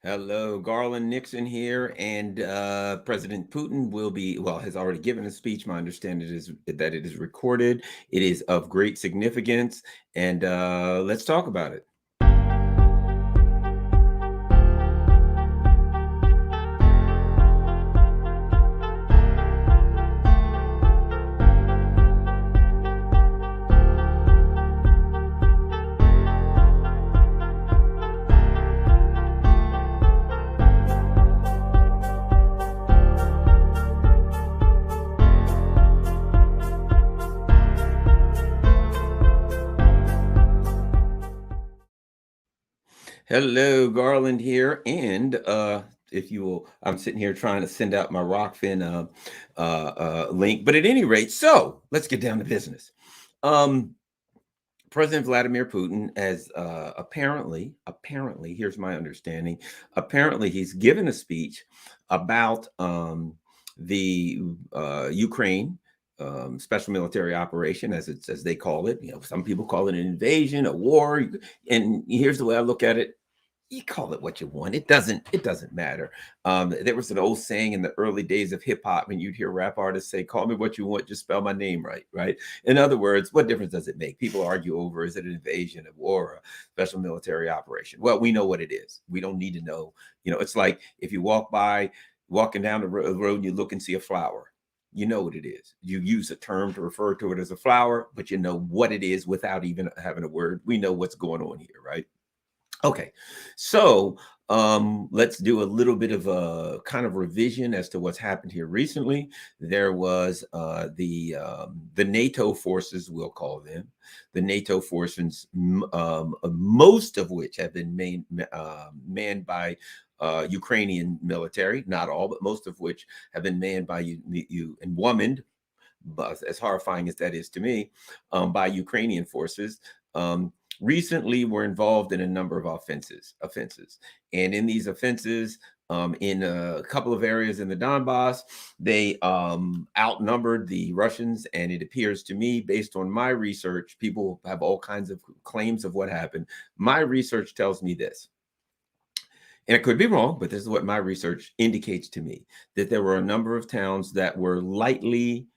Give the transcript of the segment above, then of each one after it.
Hello, Garland Nixon here, and President Putin will be, well, has already given a speech. My understanding is that it is recorded. It is of great significance, and let's talk about it. Hello, Garland here, and if you will, I'm sitting here trying to send out my Rockfin link, but at any rate, so let's get down to business. Um, President Vladimir Putin has apparently, here's my understanding, apparently he's given a speech about the Ukraine special military operation, as they call it. You know, some people call it an invasion, a war, and here's the way I look at it: you call it what you want. It doesn't matter. There was an old saying in the early days of hip hop, and you'd hear rap artists say, "Call me what you want, just spell my name right." Right. In other words, what difference does it make? People argue over, is it an invasion, a war, a special military operation? Well, we know what it is. We don't need to know. You know, it's like if you walking down the road, and you look and see a flower. You know what it is. You use a term to refer to it as a flower, but you know what it is without even having a word. We know what's going on here, right? Okay, so let's do a little bit of a kind of revision as to what's happened here recently. There was the NATO forces, we'll call them, the NATO forces, most of which have been manned by Ukrainian military, not all, but most of which have been manned by you and womaned, but as horrifying as that is to me, by Ukrainian forces. Recently were involved in a number of offenses, and in these offenses, in a couple of areas in the Donbass, they outnumbered the Russians. And it appears to me, based on my research, people have all kinds of claims of what happened. My research tells me this, and it could be wrong, but this is what my research indicates to me, that there were a number of towns that were lightly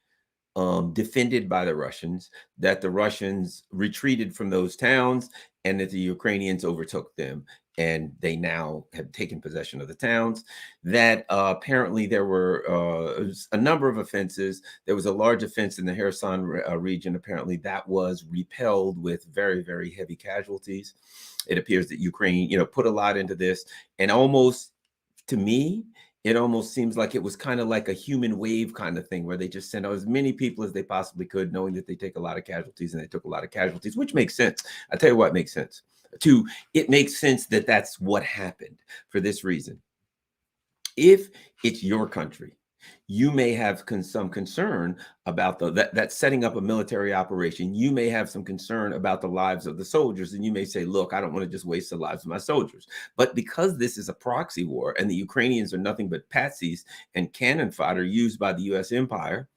defended by the Russians, that the Russians retreated from those towns, and that the Ukrainians overtook them. And they now have taken possession of the towns. That apparently there were a number of offenses. There was a large offense in the Kherson region. Apparently that was repelled with very, very heavy casualties. It appears that Ukraine, put a lot into this, and almost, to me, it almost seems like it was kind of like a human wave kind of thing, where they just sent out as many people as they possibly could, knowing that they take a lot of casualties, and they took a lot of casualties, which makes sense. I tell you what makes sense. It makes sense that that's what happened for this reason. If it's your country, you may have some concern about that setting up a military operation. You may have some concern about the lives of the soldiers, and you may say, look, I don't want to just waste the lives of my soldiers. But because this is a proxy war, and the Ukrainians are nothing but patsies and cannon fodder used by the US empire,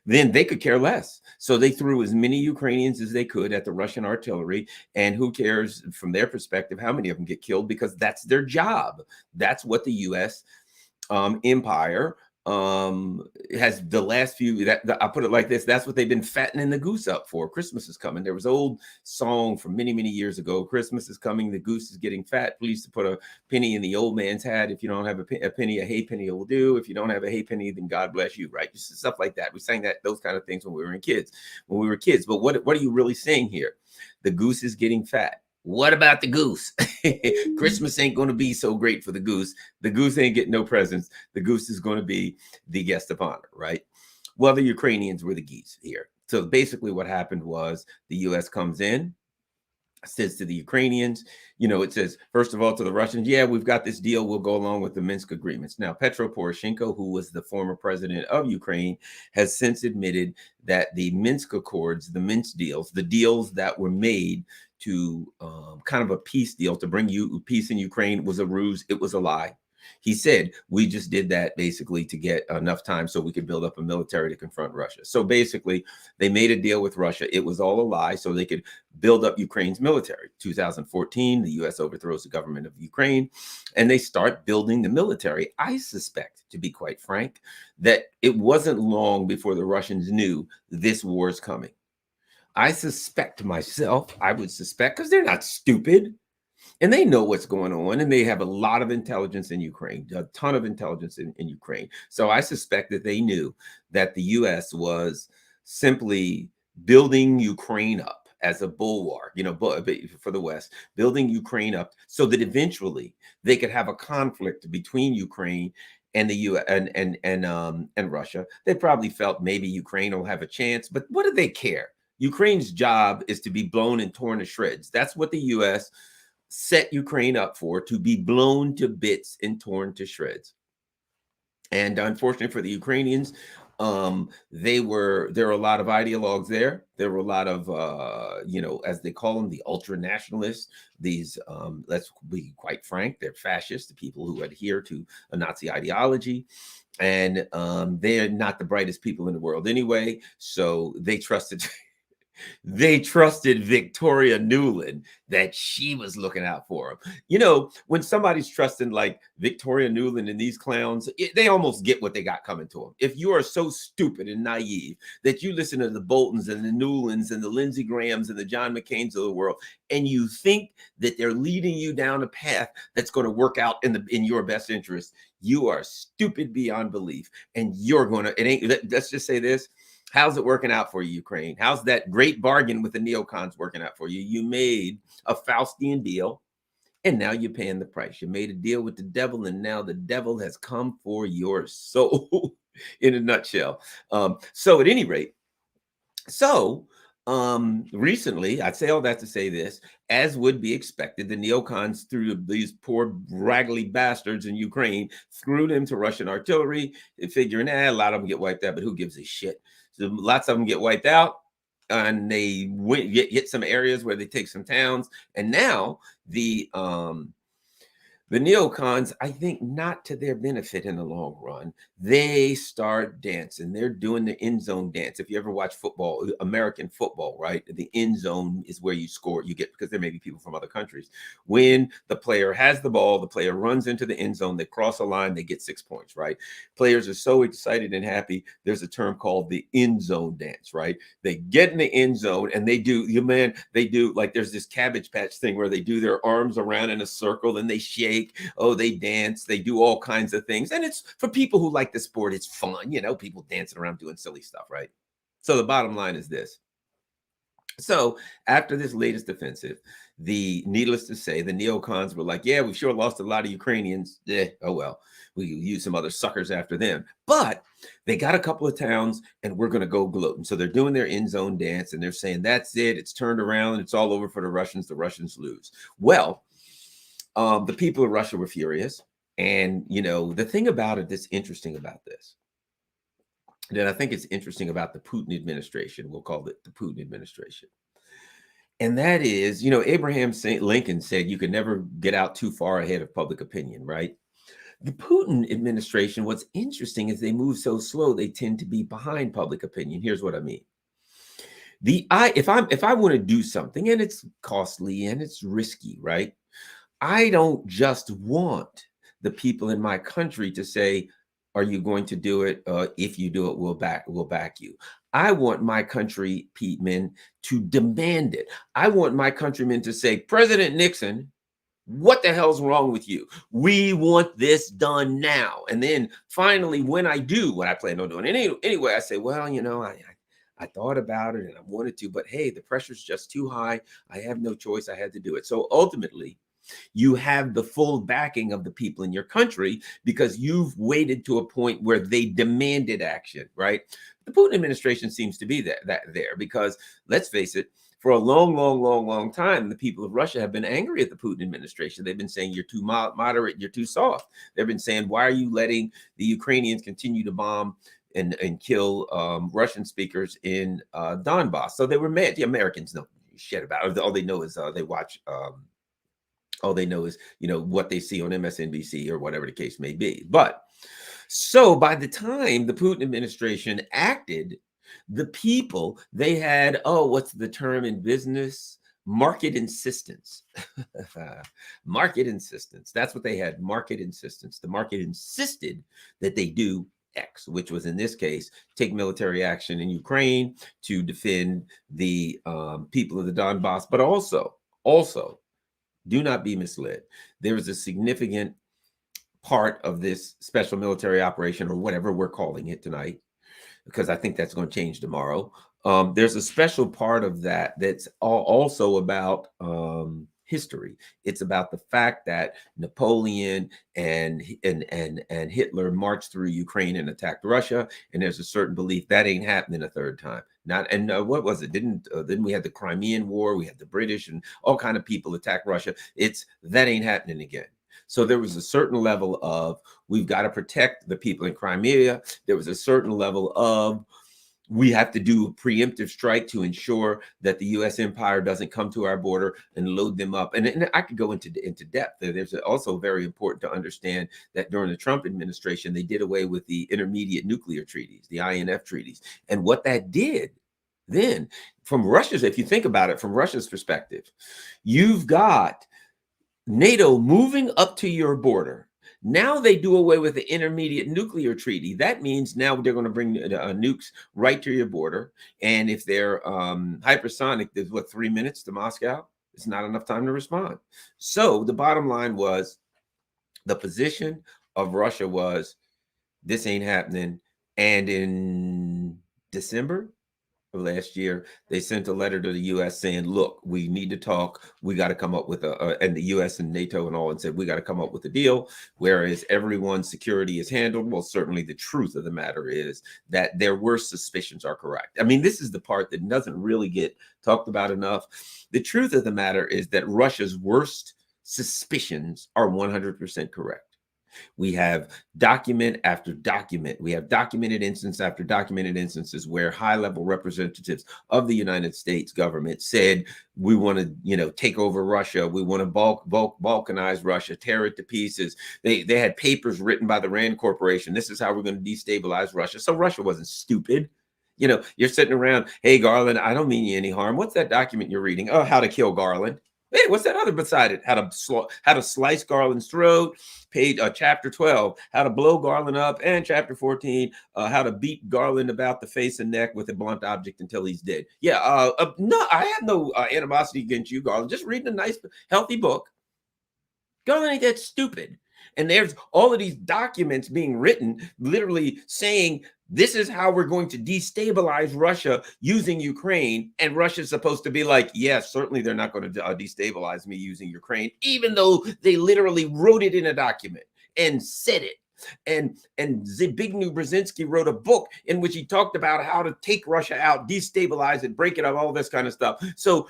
then they could care less. So they threw as many Ukrainians as they could at the Russian artillery. And who cares from their perspective how many of them get killed, because that's their job. That's what the US empire has, the last few, I put it like this: that's what they've been fattening the goose up for. Christmas is coming. There was an old song from many, many years ago: Christmas is coming, the goose is getting fat, please to put a penny in the old man's hat. If you don't have a penny, a hay penny will do. If you don't have a hay penny, then God bless you, right? Just stuff like that. We sang those kind of things when we were kids. But what are you really saying here? The goose is getting fat. What about the goose? Christmas ain't going to be so great for the goose. The goose ain't getting no presents. The goose is going to be the guest of honor, right? Well, the Ukrainians were the geese here. So basically what happened was the U.S. comes in, says to the Ukrainians, it says, first of all, to the Russians, yeah, we've got this deal. We'll go along with the Minsk agreements. Now, Petro Poroshenko, who was the former president of Ukraine, has since admitted that the Minsk Accords, the Minsk deals, the deals that were made to kind of a peace deal to bring you peace in Ukraine, was a ruse. It was a lie. He said, we just did that basically to get enough time so we could build up a military to confront Russia. So basically, they made a deal with Russia. It was all a lie so they could build up Ukraine's military. 2014, the US overthrows the government of Ukraine and they start building the military. I suspect, to be quite frank, that it wasn't long before the Russians knew this war is coming. I suspect myself, I would suspect, because they're not stupid. And they know what's going on, and they have a lot of intelligence in Ukraine, a ton of intelligence in Ukraine. So I suspect that they knew that the US was simply building Ukraine up as a bulwark, for the West, building Ukraine up so that eventually they could have a conflict between Ukraine and the U and Russia. They probably felt maybe Ukraine will have a chance, but what do they care? Ukraine's job is to be blown and torn to shreds. That's what the US set Ukraine up for, to be blown to bits and torn to shreds. And unfortunately for the Ukrainians, there are a lot of ideologues there. There were a lot of, as they call them, the ultra nationalists. These, let's be quite frank, they're fascists, the people who adhere to a Nazi ideology. And they're not the brightest people in the world anyway. So they trusted Victoria Nuland, that she was looking out for them. When somebody's trusting like Victoria Nuland and these clowns, they almost get what they got coming to them. If you are so stupid and naive that you listen to the Boltons and the Newlands and the Lindsey Grahams and the John McCains of the world, and you think that they're leading you down a path that's going to work out in your best interest, you are stupid beyond belief. And you're going to, let's just say this. How's it working out for you, Ukraine? How's that great bargain with the neocons working out for you? You made a Faustian deal, and now you're paying the price. You made a deal with the devil, and now the devil has come for your soul, in a nutshell. So at any rate, recently, I'd say all that to say this, as would be expected, the neocons threw these poor raggedy bastards in Ukraine, threw them to Russian artillery, figuring, a lot of them get wiped out, but who gives a shit? So lots of them get wiped out, and they get some areas where they take some towns. And now the neocons, I think not to their benefit in the long run, they start dancing. They're doing the end zone dance. If you ever watch football, American football, right? The end zone is where you score. You get, because there may be people from other countries. When the player has the ball, the player runs into the end zone, they cross a line, they get 6 points, right? Players are so excited and happy. There's a term called the end zone dance, right? They get in the end zone and they do, like there's this Cabbage Patch thing where they do their arms around in a circle and they shake. They dance, they do all kinds of things. And it's for people who like the sport, it's fun, people dancing around doing silly stuff, right? So the bottom line is this. So after this latest offensive, needless to say, the neocons were like, yeah, we've sure lost a lot of Ukrainians. Oh well, we use some other suckers after them. But they got a couple of towns and we're going to go gloating. So they're doing their end zone dance and they're saying, that's it. It's turned around. It's all over for the Russians. The Russians lose. Well, the people of Russia were furious. And, the thing about it that's interesting about this, that I think is interesting about the Putin administration, we'll call it the Putin administration. And that is, Abraham Lincoln said you could never get out too far ahead of public opinion, right? The Putin administration, what's interesting is they move so slow, they tend to be behind public opinion. Here's what I mean. If I want to do something and it's costly and it's risky, right? I don't just want the people in my country to say, are you going to do it? If you do it, we'll back you. I want my countrymen to demand it. I want my countrymen to say, President Nixon, what the hell's wrong with you? We want this done now. And then finally, when I do what I plan on doing, anyway, I say, well, I thought about it and I wanted to, but hey, the pressure's just too high. I have no choice. I had to do it. So ultimately, you have the full backing of the people in your country because you've waited to a point where they demanded action, right? The Putin administration seems to be there because, let's face it, for a long time, the people of Russia have been angry at the Putin administration. They've been saying, you're too moderate, you're too soft. They've been saying, why are you letting the Ukrainians continue to bomb and kill Russian speakers in Donbass? So they were mad. The Americans know shit about it. All they know is they watch All they know is, what they see on MSNBC or whatever the case may be. But so by the time the Putin administration acted, the people, they had, what's the term in business? Market insistence. Market insistence. That's what they had, market insistence. The market insisted that they do X, which was in this case, take military action in Ukraine to defend the people of the Donbass, but also, do not be misled. There is a significant part of this special military operation, or whatever we're calling it tonight, because I think that's going to change tomorrow. There's a special part of that that's also about history. It's about the fact that Napoleon and Hitler marched through Ukraine and attacked Russia, and there's a certain belief that ain't happening a third time. What was it? Didn't we had the Crimean War? We had the British and all kind of people attack Russia. That ain't happening again. So there was a certain level of, we've got to protect the people in Crimea. There was a certain level of, we have to do a preemptive strike to ensure that the U.S. empire doesn't come to our border and load them up. And I could go into depth. There's also very important to understand that during the Trump administration, they did away with the intermediate nuclear treaties, the INF treaties. And what that did then, from Russia's, if you think about it, from Russia's perspective, you've got NATO moving up to your border. Now they do away with the intermediate nuclear treaty. That means now they're going to bring nukes right to your border. And if they're hypersonic, there's 3 minutes to Moscow. It's not enough time to respond. So the bottom line was, the position of Russia was, this ain't happening. And in December of last year, they sent a letter to the U.S. saying, look, we need to talk. We got to come up with and the U.S. and NATO and all, and said, we got to come up with a deal, whereas everyone's security is handled. Well, certainly the truth of the matter is that their worst suspicions are correct. I mean, this is the part that doesn't really get talked about enough. The truth of the matter is that Russia's worst suspicions are 100% correct. We have document after document. We have documented instance after documented instances where high-level representatives of the United States government said, we want to, take over Russia. We want to balkanize Russia, tear it to pieces. They had papers written by the Rand Corporation. This is how we're going to destabilize Russia. So Russia wasn't stupid. You're sitting around, hey, Garland, I don't mean you any harm. What's that document you're reading? Oh, how to kill Garland. Hey, what's that other beside it? How to slice Garland's throat. Page chapter 12, how to blow Garland up, and chapter 14, how to beat Garland about the face and neck with a blunt object until he's dead. Yeah, no, I have no animosity against you, Garland. Just reading a nice, healthy book. Garland ain't that stupid. And there's all of these documents being written, literally saying, this is how we're going to destabilize Russia using Ukraine. And Russia's supposed to be like, yes, certainly they're not going to destabilize me using Ukraine, even though they literally wrote it in a document and said it. And Zbigniew Brzezinski wrote a book in which he talked about how to take Russia out, destabilize it, break it up, all this kind of stuff. So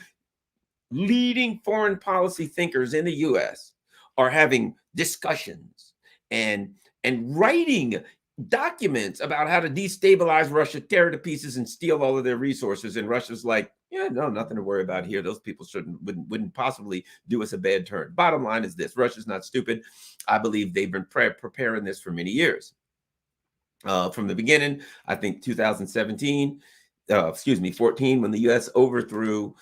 leading foreign policy thinkers in the U.S. are having discussions and writing documents about how to destabilize Russia, tear it to pieces, and steal all of their resources. And Russia's like, yeah, no, nothing to worry about here. Those people wouldn't possibly do us a bad turn. Bottom line is this: Russia's not stupid. I believe they've been preparing this for many years. From the beginning, I think 2017, 14, when the U.S. overthrew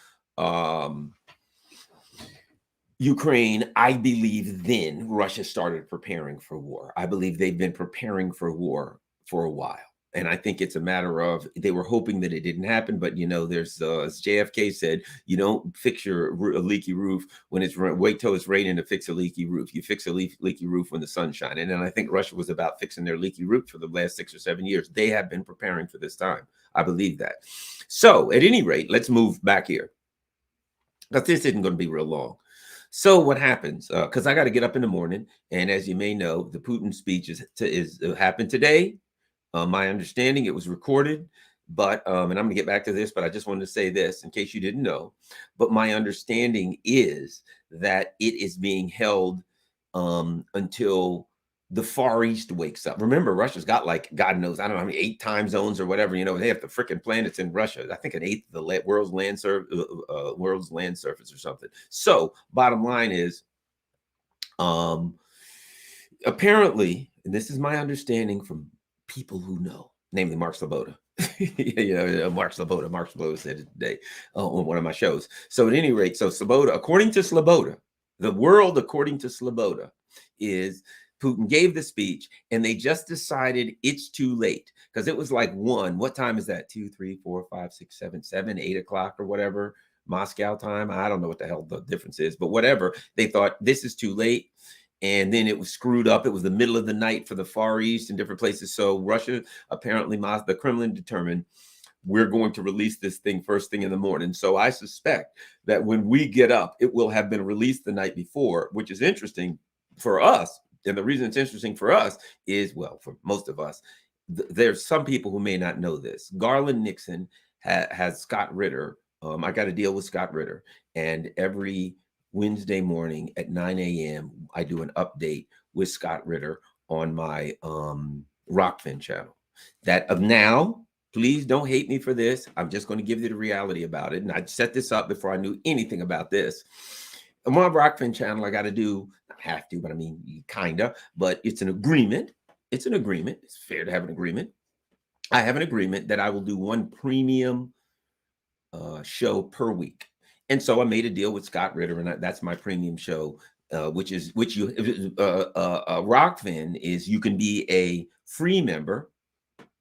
Ukraine, I believe then Russia started preparing for war. I believe they've been preparing for war for a while. And I think it's a matter of, they were hoping that it didn't happen. But, there's, as JFK said, you don't fix a leaky roof when it's, wait till it's raining to fix a leaky roof. You fix a leaky roof when the sun's shining. And I think Russia was about fixing their leaky roof for the last 6 or 7 years. They have been preparing for this time. I believe that. So at any rate, let's move back here, because this isn't going to be real long. So what happens? Because I got to get up in the morning, and as you may know, the Putin speech is happened today. My understanding, it was recorded, but and I'm going to get back to this, but I just wanted to say this in case you didn't know. But my understanding is that it is being held until the Far East wakes up. Remember, Russia's got like, God knows, I don't know how many, 8 time zones or whatever. They have the freaking planets in Russia. I think an eighth of the world's land surface or something. So bottom line is, Um, Apparently, and this is my understanding from people who know, namely Mark Sloboda. Mark Sloboda. Mark Sloboda said it today on one of my shows. So at any rate, so Sloboda, according to Sloboda, the world according to Sloboda is Putin gave the speech and they just decided it's too late because it was like what time is that? 2, 3, 4, 5, 6, 7, 7, 8 o'clock or whatever, Moscow time. I don't know what the hell the difference is, but whatever. They thought this is too late. And then it was screwed up. It was the middle of the night for the Far East and different places. So Russia, apparently, the Kremlin determined we're going to release this thing first thing in the morning. So I suspect that when we get up, it will have been released the night before, which is interesting for us. And the reason it's interesting for us is, well, for most of us, there's some people who may not know this. Garland Nixon has Scott Ritter. I got to deal with Scott Ritter. And every Wednesday morning at 9 a.m., I do an update with Scott Ritter on my Rockfin channel. That of now, please don't hate me for this. I'm just going to give you the reality about it. And I set this up before I knew anything about this. On my Rockfin channel, I got to do, not have to, but I mean, kind of, but it's an agreement. It's an agreement. It's fair to have an agreement. I have an agreement that I will do one premium show per week. And so I made a deal with Scott Ritter, and that's my premium show, Rockfin is you can be a free member.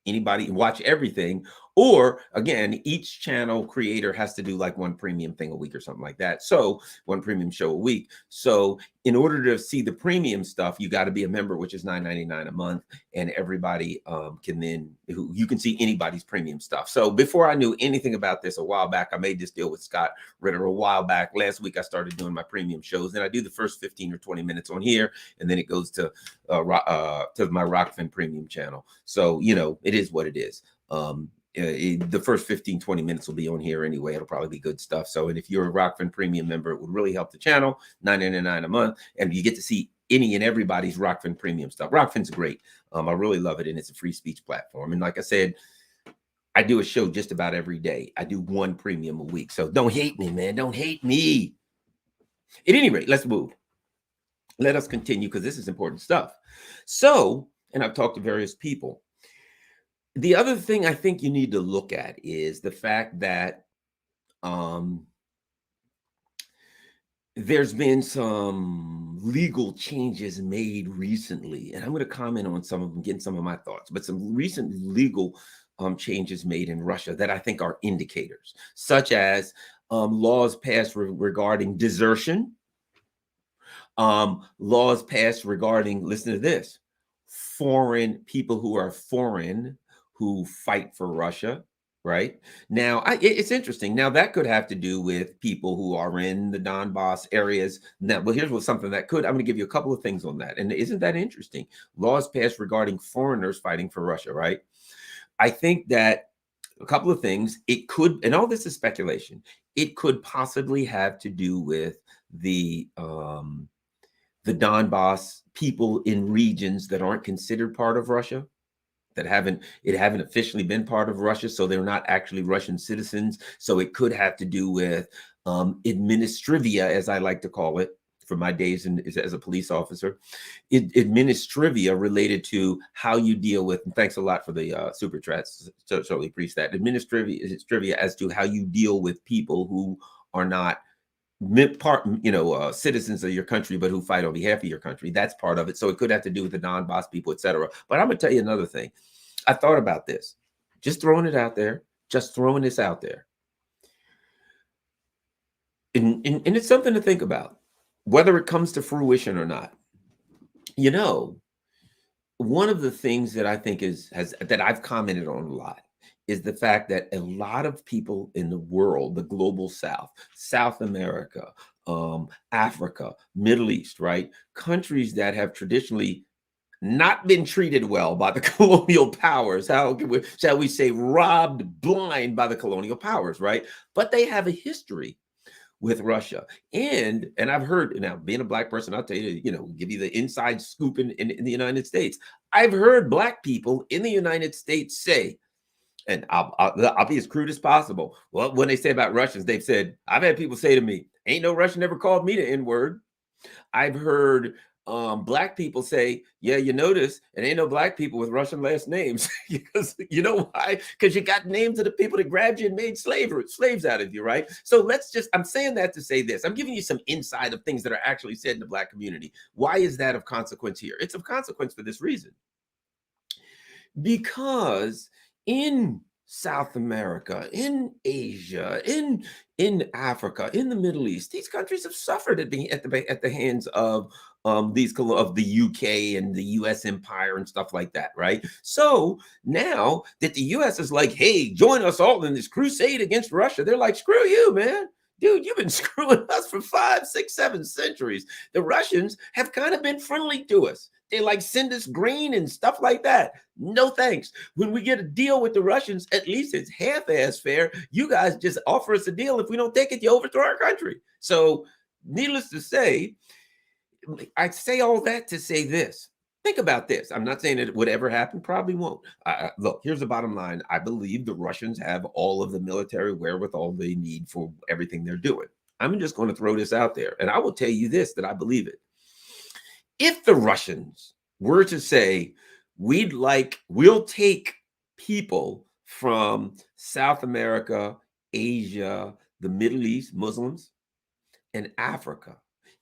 Anybody watch everything, or again, each channel creator has to do like one premium thing a week or something like that. So one premium show a week. So in order to see the premium stuff, you got to be a member, which is $9.99 a month, and everybody can then you can see anybody's premium stuff. So before I knew anything about this a while back, I made this deal with Scott Ritter a while back. Last week I started doing my premium shows, and I do the first 15 or 20 minutes on here, and then it goes to my Rockfin premium channel. So it is what it is. The first 15, 20 minutes will be on here anyway. It'll probably be good stuff. So, and if you're a Rockfin premium member, it would really help the channel, $9.99 a month. And you get to see any and everybody's Rockfin premium stuff. Rockfin's great. I really love it. And it's a free speech platform. And like I said, I do a show just about every day. I do one premium a week. So don't hate me, man. Don't hate me. At any rate, let's move. Let us continue because this is important stuff. So, and I've talked to various people. The other thing I think you need to look at is the fact that there's been some legal changes made recently, and I'm going to comment on some of them, getting some of my thoughts, but some recent legal changes made in Russia that I think are indicators, such as laws passed regarding desertion, laws passed regarding, listen to this, foreign people who are foreign who fight for Russia, right? Now, it's interesting. Now, that could have to do with people who are in the Donbass areas. Now, well, here's something that could. I'm going to give you a couple of things on that. And isn't that interesting? Laws passed regarding foreigners fighting for Russia, right? I think that a couple of things, it could, and all this is speculation, it could possibly have to do with the Donbass people in regions that aren't considered part of Russia, that haven't officially been part of Russia, so they're not actually Russian citizens. So it could have to do with administrivia, as I like to call it, from my days as a police officer, administrivia related to how you deal with, and thanks a lot for the super chats, certainly appreciate that, administrivia as to how you deal with people who are not citizens of your country, but who fight on behalf of your country. That's part of it. So it could have to do with the Donbass people, etc. But I'm going to tell you another thing. I thought about this, just throwing it out there, And it's something to think about, whether it comes to fruition or not. One of the things that I think that I've commented on a lot is the fact that a lot of people in the world, the global South, South America, Africa, Middle East, right? Countries that have traditionally not been treated well by the colonial powers. Shall we say, robbed blind by the colonial powers, right? But they have a history with Russia. And I've heard, now being a black person, I'll tell you, give you the inside scoop in the United States. I've heard black people in the United States say, and I'll be as crude as possible. Well, when they say about Russians, they've said, I've had people say to me, ain't no Russian ever called me the N-word. I've heard black people say, yeah, you notice it ain't no black people with Russian last names. Because you know why? Because you got names of the people that grabbed you and made slaves out of you, right? So I'm saying that to say this. I'm giving you some insight of things that are actually said in the black community. Why is that of consequence here? It's of consequence for this reason. Because in South America, in Asia, in Africa, in the Middle East, these countries have suffered at the hands of of the UK and the US empire and stuff like that, right? So now that the US is like, hey, join us all in this crusade against Russia, they're like, screw you, man. Dude, you've been screwing us for 5, 6, 7 centuries. The Russians have kind of been friendly to us. They like send us grain and stuff like that. No thanks. When we get a deal with the Russians, at least it's half-ass fair. You guys just offer us a deal. If we don't take it, you overthrow our country. So needless to say, I say all that to say this. Think about this. I'm not saying it would ever happen. Probably won't. Look, here's the bottom line. I believe the Russians have all of the military wherewithal they need for everything they're doing. I'm just going to throw this out there. And I will tell you this, that I believe it. If the Russians were to say, we'll take people from South America, Asia, the Middle East, Muslims, and Africa,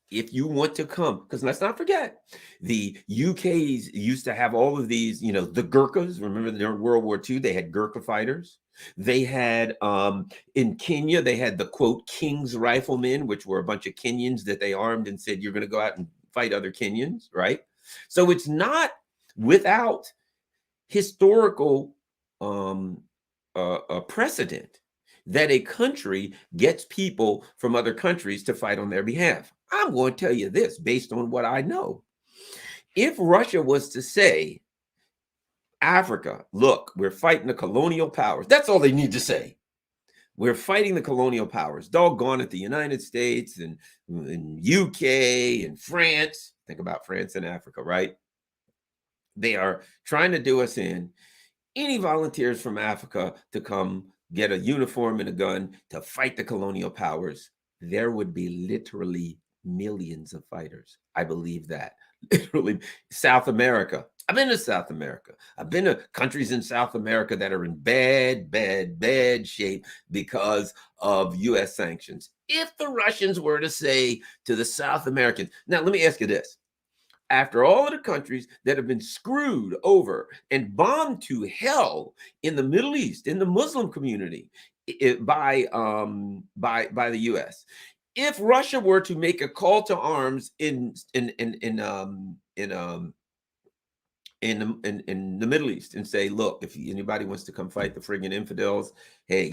if you want to come, because let's not forget, the UK's used to have all of these, the Gurkhas. Remember during World War II, they had Gurkha fighters. They had, in Kenya, they had the quote, King's Riflemen, which were a bunch of Kenyans that they armed and said, you're going to go out and fight other Kenyans, right? So it's not without historical precedent that a country gets people from other countries to fight on their behalf. I'm going to tell you this based on what I know. If Russia was to say, Africa, look, we're fighting the colonial powers. That's all they need to say. We're fighting the colonial powers. Doggone it, the United States and UK and France. Think about France and Africa, right? They are trying to do us in. Any volunteers from Africa to come get a uniform and a gun to fight the colonial powers, there would be literally millions of fighters. I believe that. Literally, South America. I've been to South America. I've been to countries in South America that are in bad shape because of US sanctions. If the Russians were to say to the South Americans, now let me ask you this. After all of the countries that have been screwed over and bombed to hell in the Middle East, in the Muslim community, by the U.S., if Russia were to make a call to arms in the Middle East and say, look, if anybody wants to come fight the friggin' infidels, hey,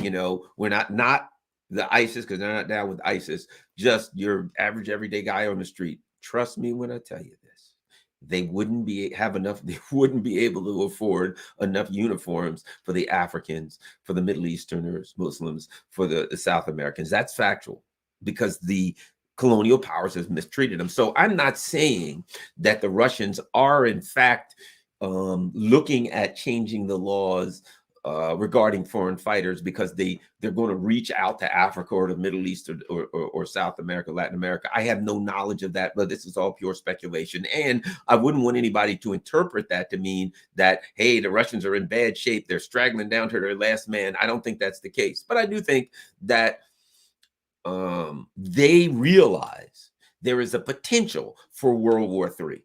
we're not the ISIS, because they're not down with ISIS, just your average everyday guy on the street. Trust me when I tell you this, they wouldn't be able to afford enough uniforms for the Africans, for the Middle Easterners, Muslims, for the South Americans. That's factual, because the colonial powers have mistreated them. So I'm not saying that the Russians are in fact looking at changing the laws regarding foreign fighters because they're going to reach out to Africa or the Middle East or South America, Latin America. I have no knowledge of that, but this is all pure speculation. And I wouldn't want anybody to interpret that to mean that, hey, the Russians are in bad shape, they're straggling down to their last man. I don't think that's the case. But I do think that they realize there is a potential for World War III.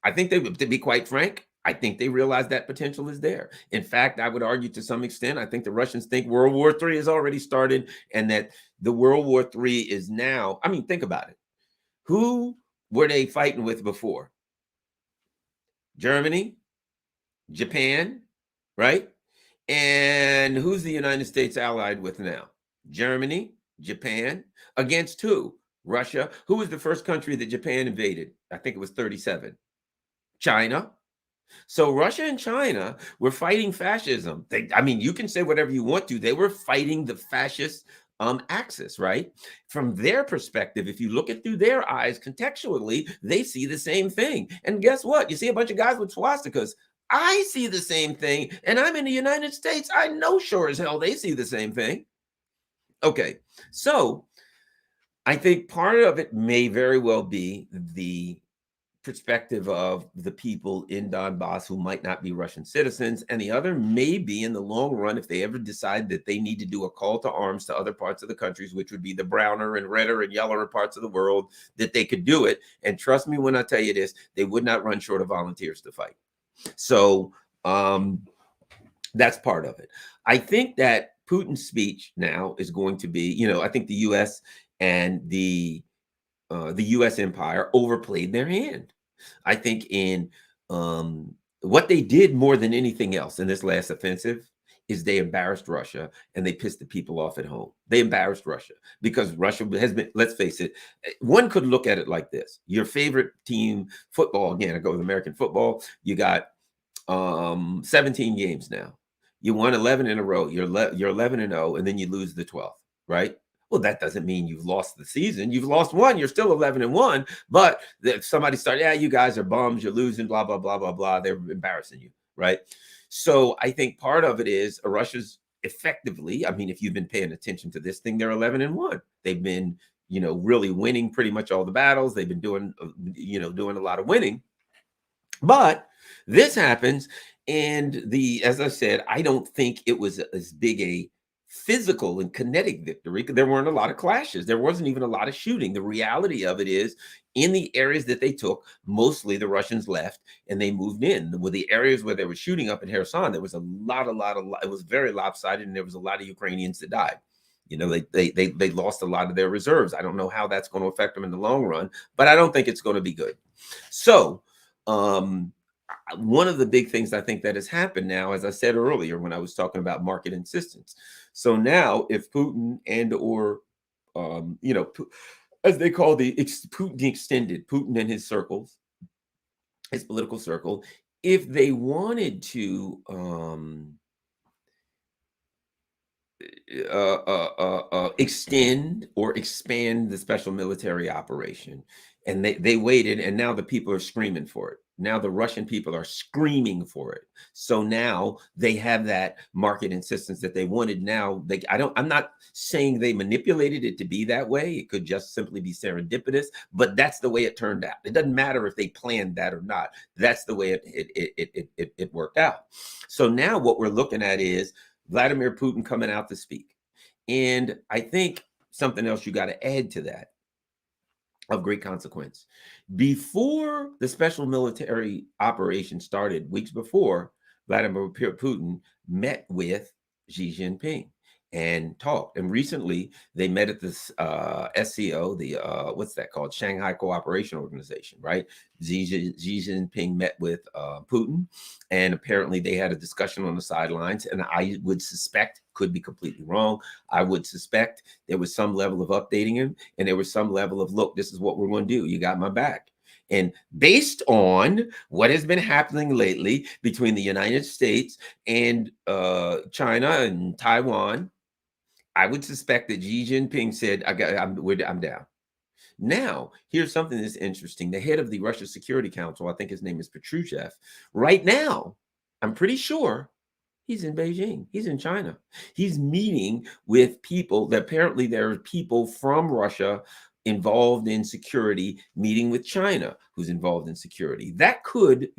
I think to be quite frank, I think they realize that potential is there. In fact, I would argue to some extent, I think the Russians think World War III has already started and that the World War III is now, I mean, think about it. Who were they fighting with before? Germany, Japan, right? And who's the United States allied with now? Germany, Japan, against who? Russia. Who was the first country that Japan invaded? I think it was 37. China. So Russia and China were fighting fascism. You can say whatever you want to. They were fighting the fascist axis, right? From their perspective, if you look it through their eyes contextually, they see the same thing. And guess what? You see a bunch of guys with swastikas. I see the same thing. And I'm in the United States. I know sure as hell they see the same thing. Okay, so I think part of it may very well be the perspective of the people in Donbass who might not be Russian citizens, and the other may be in the long run, if they ever decide that they need to do a call to arms to other parts of the countries, which would be the browner and redder and yellower parts of the world, that they could do it. And trust me when I tell you this, they would not run short of volunteers to fight. So that's part of it. I think that Putin's speech now is going to be, I think the U.S. and the U.S. empire overplayed their hand. I think in what they did more than anything else in this last offensive is they embarrassed Russia and they pissed the people off at home. They embarrassed Russia because Russia has been, let's face it, one could look at it like this. Your favorite team, football, again, I go with American football, you got 17 games now. You won 11 in a row. You're 11-0, and then you lose the 12th, right? Well, that doesn't mean you've lost the season. You've lost one. You're still 11-1. But if somebody started, yeah, you guys are bums. You're losing, blah, blah, blah, blah, blah. They're embarrassing you, right? So I think part of it is Russia's effectively, I mean, if you've been paying attention to this thing, they're 11-1. They've been, really winning pretty much all the battles. They've been doing, doing a lot of winning. But this happens, and as I said, I don't think it was as big a physical and kinetic victory because there weren't a lot of clashes. There wasn't even a lot of shooting. The reality of it is, in the areas that they took, mostly the Russians left and they moved in. With the areas where they were shooting up in Kherson, there was a lot, it was very lopsided, and there was a lot of Ukrainians that died. They lost a lot of their reserves. I don't know how that's going to affect them in the long run, but I don't think it's going to be good. So, one of the big things I think that has happened now, as I said earlier when I was talking about market insistence. So now, if Putin as they call Putin extended, Putin and his circles, his political circle, if they wanted to extend or expand the special military operation, and they waited, and now the people are screaming for it. Now the Russian people are screaming for it. So now they have that market insistence that they wanted. Now I'm not saying they manipulated it to be that way. It could just simply be serendipitous, but that's the way it turned out. It doesn't matter if they planned that or not. That's the way it worked out. So now what we're looking at is Vladimir Putin coming out to speak. And I think something else you got to add to that of great consequence. Before the special military operation started, weeks before, Vladimir Putin met with Xi Jinping and talked. And recently they met at this SCO, the what's that called? Shanghai Cooperation Organization, right? Xi Jinping met with Putin, and apparently they had a discussion on the sidelines. And I would suspect, could be completely wrong, I would suspect there was some level of updating him, and there was some level of, look, this is what we're going to do. You got my back. And based on what has been happening lately between the United States and China and Taiwan, I would suspect that Xi Jinping said, I'm down. Now, here's something that's interesting. The head of the Russia Security Council, I think his name is Patrushev, right now, I'm pretty sure he's in Beijing. He's in China. He's meeting with people. Apparently, there are people from Russia involved in security, meeting with China, who's involved in security.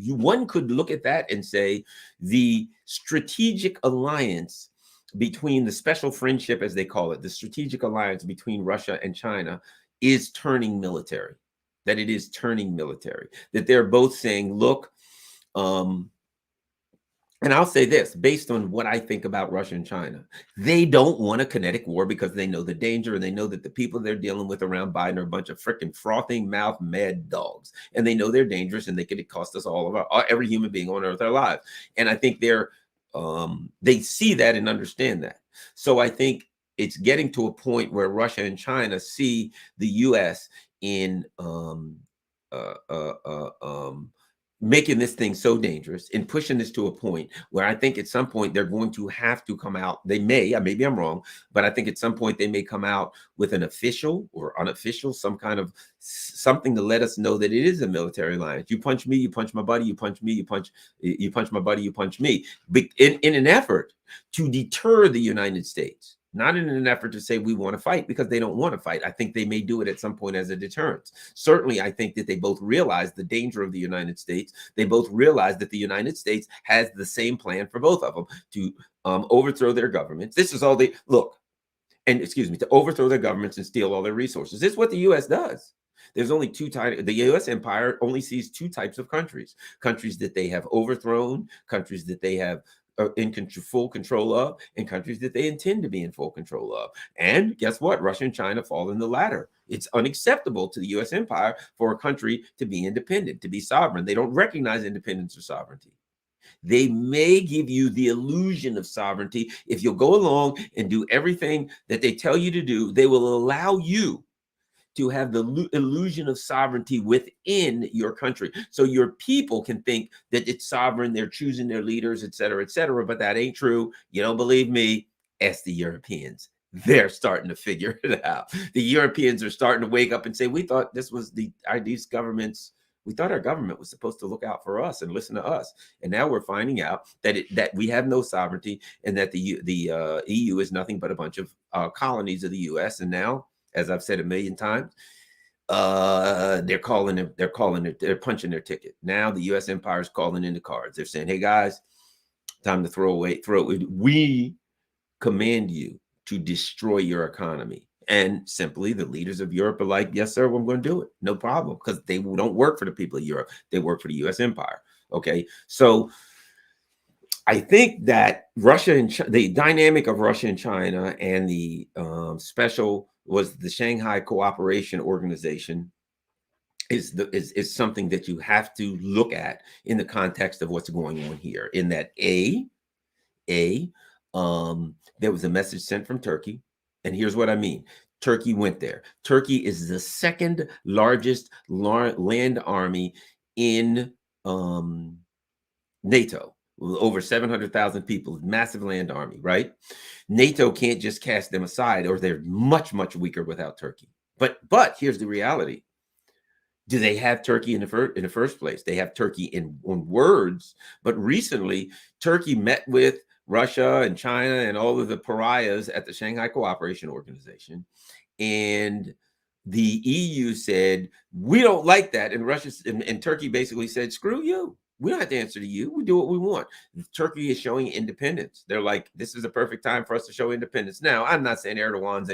One could look at that and say the strategic alliance between the special friendship, as they call it, the strategic alliance between Russia and China is turning military, that it is turning military, that they're both saying, look, and I'll say this, based on what I think about Russia and China, they don't want a kinetic war because they know the danger, and they know that the people they're dealing with around Biden are a bunch of freaking frothing mouth mad dogs, and they know they're dangerous, and they could cost us all of every human being on earth their lives. And I think they see that and understand that. So I think it's getting to a point where Russia and China see the U.S. in making this thing so dangerous and pushing this to a point where I think at some point they're going to have to come out. They may, maybe I'm wrong, but I think at some point they may come out with an official or unofficial, some kind of something to let us know that it is a military alliance. You punch me, you punch my buddy, you punch me, you punch my buddy, you punch me. But in an effort to deter the United States not in an effort to say we want to fight, because they don't want to fight. I think they may do it at some point as a deterrence. Certainly, I think that they both realize the danger of the United States. They both realize that the United States has the same plan for both of them to overthrow their governments. This is all they look, and excuse me, to overthrow their governments and steal all their resources. This is what the U.S. does. There's only two types. The U.S. empire only sees two types of countries: countries that they have overthrown, countries that they have in full control of, and countries that they intend to be in full control of. And guess what? Russia and China fall in the latter. It's unacceptable to the U.S. empire for a country to be independent, to be sovereign. They don't recognize independence or sovereignty. They may give you the illusion of sovereignty. If you'll go along and do everything that they tell you to do, they will allow you to have the illusion of sovereignty within your country. So your people can think that it's sovereign, they're choosing their leaders, et cetera, but that ain't true. You don't believe me? Ask the Europeans. They're starting to figure it out. The Europeans are starting to wake up and say, we thought this was these governments, we thought our government was supposed to look out for us and listen to us. And now we're finding out that we have no sovereignty, and that the EU is nothing but a bunch of colonies of the US. And now, as I've said a million times, they're punching their ticket. Now the U.S. empire is calling in the cards. They're saying, hey guys, time to throw it. We command you to destroy your economy. And simply the leaders of Europe are like, yes, sir, I'm going to do it. No problem. Because they don't work for the people of Europe. They work for the U.S. empire. Okay. So I think that Russia and the dynamic of Russia and China, and the the Shanghai Cooperation Organization is something that you have to look at in the context of what's going on here. In that there was a message sent from Turkey, and here's what I mean. Turkey went there. Turkey is the second largest land army in NATO. Over 700,000 people, massive land army, right? NATO can't just cast them aside, or they're much, much weaker without Turkey. But here's the reality. Do they have Turkey in the first place? They have Turkey on words, but recently Turkey met with Russia and China and all of the pariahs at the Shanghai Cooperation Organization, and the EU said, we don't like that, and Russia and Turkey basically said, screw you. We don't have to answer to you. We do what we want. Turkey is showing independence. They're like, this is a perfect time for us to show independence. Now, I'm not saying Erdogan's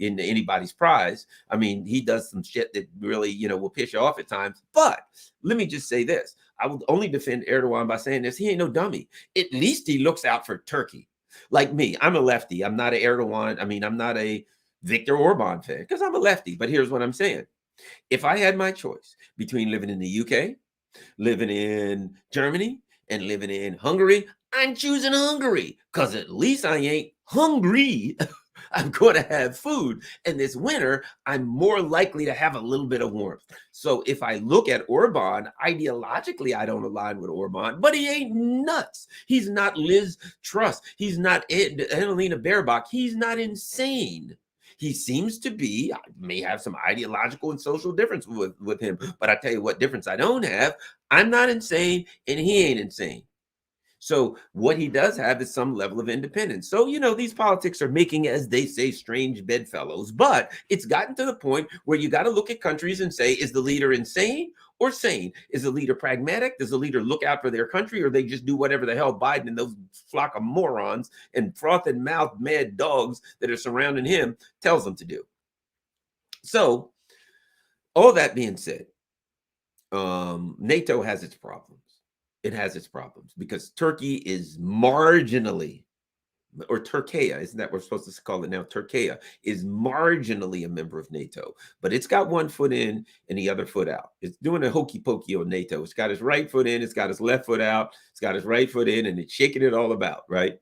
anybody's prize. I mean, he does some shit that really, will piss you off at times. But let me just say this. I will only defend Erdogan by saying this. He ain't no dummy. At least he looks out for Turkey. Like me, I'm a lefty. I'm not an Erdogan. I mean, I'm not a Viktor Orban fan, because I'm a lefty. But here's what I'm saying. If I had my choice between living in the UK, living in Germany, and living in Hungary, I'm choosing Hungary, because at least I ain't hungry. I'm going to have food. And this winter, I'm more likely to have a little bit of warmth. So if I look at Orban, ideologically, I don't align with Orban, but he ain't nuts. He's not Liz Truss. He's not Annalena Baerbock. He's not insane. He seems to be, I may have some ideological and social difference with him, but I tell you what difference I don't have. I'm not insane, and he ain't insane. So what he does have is some level of independence. So, these politics are making, as they say, strange bedfellows, but it's gotten to the point where you got to look at countries and say, is the leader insane or sane? Is the leader pragmatic? Does the leader look out for their country, or they just do whatever the hell Biden and those flock of morons and frothing mouth mad dogs that are surrounding him tells them to do? So all that being said, NATO has its problems. It has its problems because Turkey is marginally, or Turkey, isn't that what we're supposed to call it now? Turkey is marginally a member of NATO, but it's got one foot in and the other foot out. It's doing a hokey pokey on NATO. It's got its right foot in, it's got its left foot out, it's got its right foot in, and it's shaking it all about, right?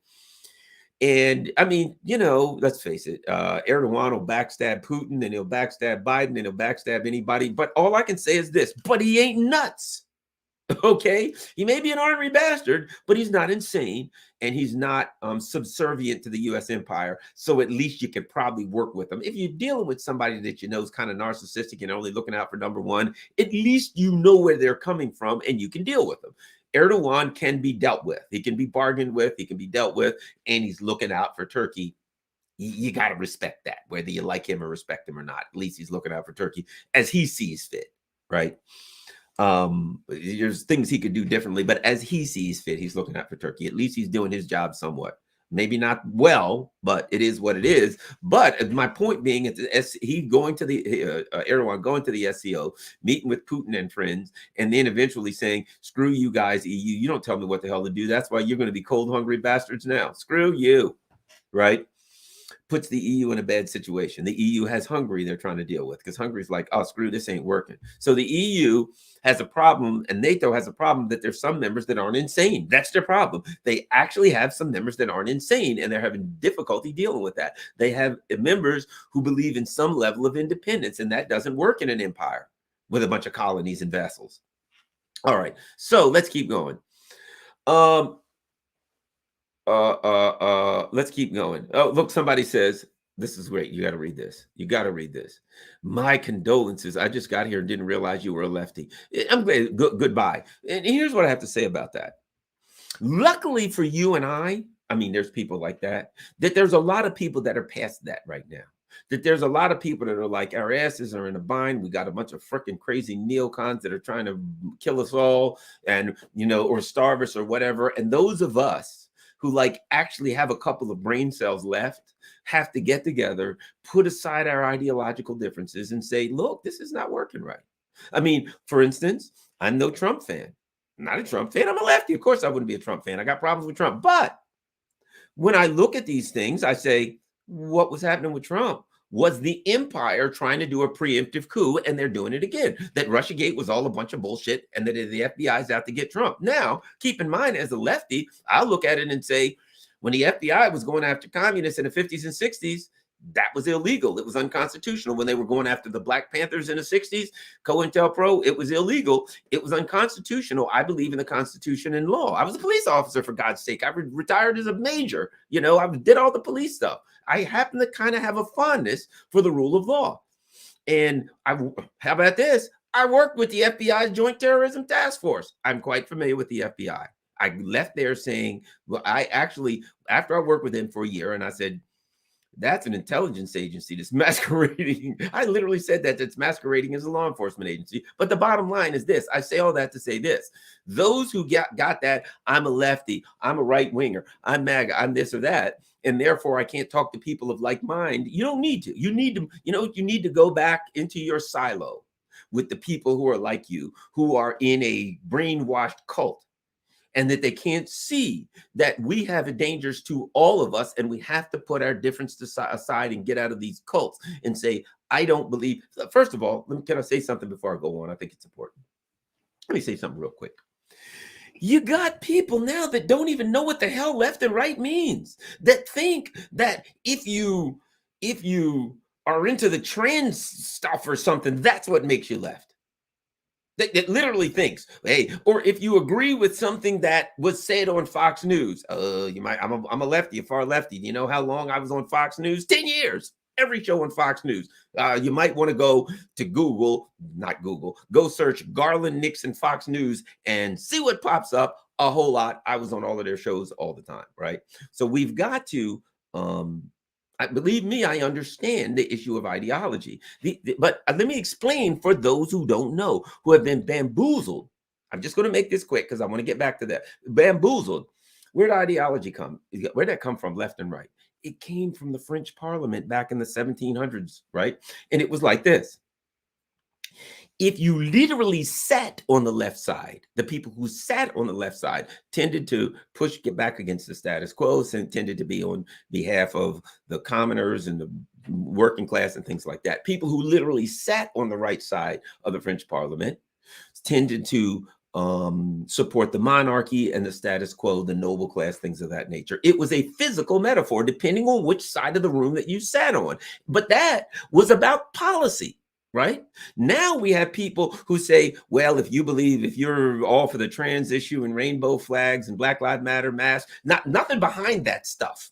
And I mean, let's face it, Erdogan will backstab Putin, and he'll backstab Biden, and he'll backstab anybody. But all I can say is this, but he ain't nuts. Okay, he may be an ornery bastard, but he's not insane, and he's not subservient to the U.S. empire. So at least you can probably work with him. If you're dealing with somebody that is kind of narcissistic and only looking out for number one, at least you know where they're coming from and you can deal with them. Erdogan can be dealt with. He can be bargained with. He can be dealt with, and he's looking out for Turkey You got to respect that, whether you like him or respect him or not. At least he's looking out for Turkey as he sees fit, right? There's things he could do differently, but as he sees fit, he's looking out for Turkey. At least he's doing his job somewhat. Maybe not well, but it is what it is. But my point being, he going to the Erdogan going to the SCO, meeting with Putin and friends, and then eventually saying, "Screw you guys, EU. You don't tell me what the hell to do. That's why you're going to be cold, hungry bastards now. Screw you," right? Puts the EU in a bad situation. The EU has Hungary they're trying to deal with, because Hungary's like, oh, screw, this ain't working. So the EU has a problem, and NATO has a problem, that there's some members that aren't insane. That's their problem. They actually have some members that aren't insane, and they're having difficulty dealing with that. They have members who believe in some level of independence, and that doesn't work in an empire with a bunch of colonies and vassals. All right, so let's keep going. Let's keep going. Oh, look, somebody says, this is great. You got to read this. You got to read this. My condolences. I just got here and didn't realize you were a lefty. I'm glad. Goodbye. And here's what I have to say about that. Luckily for you and I mean, there's people like that there's a lot of people that are past that right now. That there's a lot of people that are like, our asses are in a bind. We got a bunch of freaking crazy neocons that are trying to kill us all, and, or starve us or whatever. And those of us who like actually have a couple of brain cells left have to get together, put aside our ideological differences, and say, look, this is not working right. I mean, for instance, I'm no Trump fan. I'm not a Trump fan. I'm a lefty. Of course I wouldn't be a Trump fan. I got problems with Trump. But when I look at these things, I say, what was happening with Trump was the empire trying to do a preemptive coup, and they're doing it again. That Russiagate was all a bunch of bullshit, and that the FBI is out to get Trump. Now, keep in mind, as a lefty, I'll look at it and say, when the FBI was going after communists in the 50s and 60s, that was illegal. It was unconstitutional. When they were going after the Black Panthers in the 60s, COINTELPRO, it was illegal. It was unconstitutional. I believe in the Constitution and law. I was a police officer, for God's sake. I retired as a major. I did all the police stuff. I happen to kind of have a fondness for the rule of law. And how about this? I worked with the FBI's Joint Terrorism Task Force. I'm quite familiar with the FBI. I left there saying, well, after I worked with him for a year, and I said, that's an intelligence agency that's masquerading. I literally said that it's masquerading as a law enforcement agency. But the bottom line is this. I say all that to say this. Those who got that, I'm a lefty, I'm a right winger, I'm MAGA, I'm this or that, and therefore I can't talk to people of like mind. You don't need to. You need to go back into your silo with the people who are like you, who are in a brainwashed cult, and that they can't see that we have dangers to all of us, and we have to put our difference aside and get out of these cults and say, I don't believe. First of all, can I say something before I go on? I think it's important. Let me say something real quick. You got people now that don't even know what the hell left and right means, that think that if you are into the trans stuff or something, that's what makes you left. That literally thinks, hey, or if you agree with something that was said on Fox News, I'm a lefty, a far lefty. Do you know how long I was on Fox News? 10 years. Every show on Fox News. You might want to go to go search Garland Nixon Fox News and see what pops up. A whole lot. I was on all of their shows all the time, right? So we've got to, believe me, I understand the issue of ideology. But let me explain for those who don't know, who have been bamboozled. I'm just going to make this quick because I want to get back to that. Bamboozled. Where did ideology come? Where did that come from, left and right? It came from the French Parliament back in the 1700s, right? And it was like this. If you literally sat on the left side, the people who sat on the left side tended to get back against the status quo, and tended to be on behalf of the commoners and the working class and things like that. People who literally sat on the right side of the French Parliament tended to support the monarchy and the status quo, the noble class, things of that nature. It was a physical metaphor, depending on which side of the room that you sat on. But that was about policy. Right now, we have people who say, well, if you're all for the trans issue and rainbow flags and Black Lives Matter masks, nothing behind that stuff,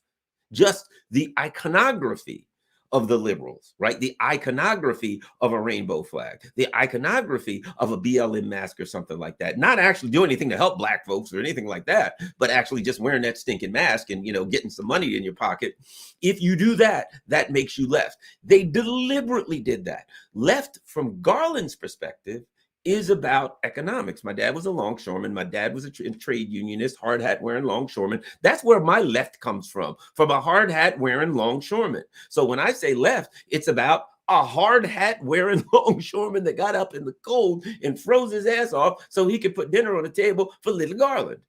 just the iconography of the liberals, right? The iconography of a rainbow flag, the iconography of a BLM mask or something like that. Not actually doing anything to help black folks or anything like that, but actually just wearing that stinking mask and, getting some money in your pocket. If you do that, that makes you left. They deliberately did that. Left, from Garland's perspective, is about economics. My dad was a longshoreman. My dad was a trade unionist, hard hat wearing longshoreman. That's where my left comes from a hard hat wearing longshoreman. So when I say left, it's about a hard hat wearing longshoreman that got up in the cold and froze his ass off so he could put dinner on the table for little Garland.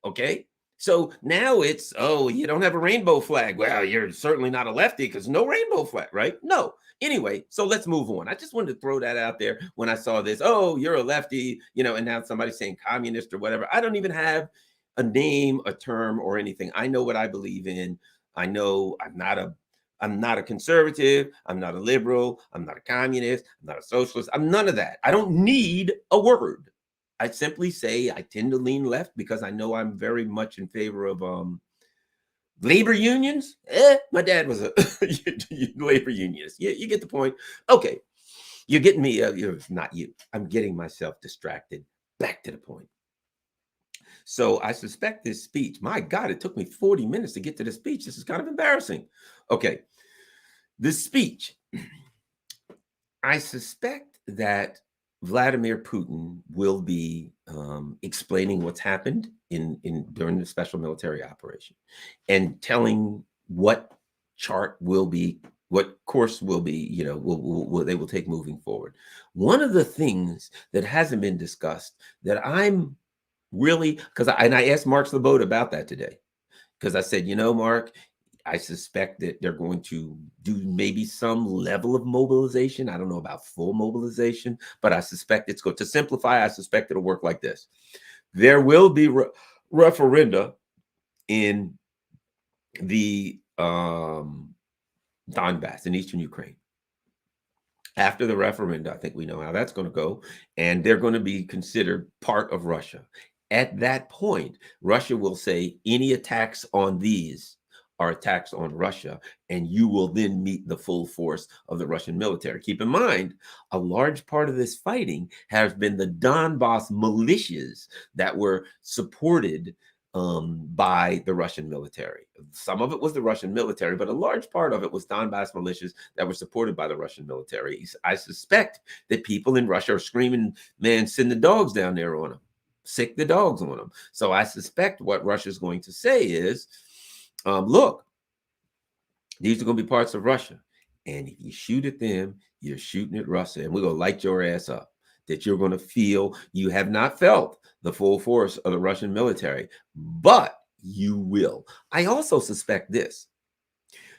Okay? So now it's, oh, you don't have a rainbow flag. Well, you're certainly not a lefty because no rainbow flag, right? No. Anyway, so let's move on. I just wanted to throw that out there when I saw this. Oh, you're a lefty, and now somebody's saying communist or whatever. I don't even have a name, a term, or anything. I know what I believe in. I know I'm not a conservative. I'm not a liberal. I'm not a communist. I'm not a socialist. I'm none of that. I don't need a word. I simply say I tend to lean left because I know I'm very much in favor of labor unions. My dad was a labor unionist. Yeah, you get the point. Okay, you're getting me. Not you. I'm getting myself distracted. Back to the point. So I suspect this speech. My God, it took me 40 minutes to get to the speech. This is kind of embarrassing. Okay, this speech. I suspect that Vladimir Putin will be explaining what's happened during the special military operation and telling what course will be, they will take moving forward. One of the things that hasn't been discussed that I'm really, I asked Mark Slobod about that today, because I said, Mark, I suspect that they're going to do maybe some level of mobilization. I don't know about full mobilization, but I suspect it's going to simplify. I suspect it'll work like this. There will be referenda in the Donbass in eastern Ukraine. After the referenda, I think we know how that's going to go, and they're going to be considered part of Russia. At that point, Russia will say any attacks on these are attacks on Russia, and you will then meet the full force of the Russian military. Keep in mind, a large part of this fighting has been the Donbass militias that were supported by the Russian military. Some of it was the Russian military, but a large part of it was Donbass militias that were supported by the Russian military. I suspect that people in Russia are screaming, man, send the dogs down there on them, sick the dogs on them. So I suspect what Russia's going to say is, look, these are going to be parts of Russia. And if you shoot at them, you're shooting at Russia. And we're going to light your ass up. That you're going to feel you have not felt the full force of the Russian military, but you will. I also suspect this.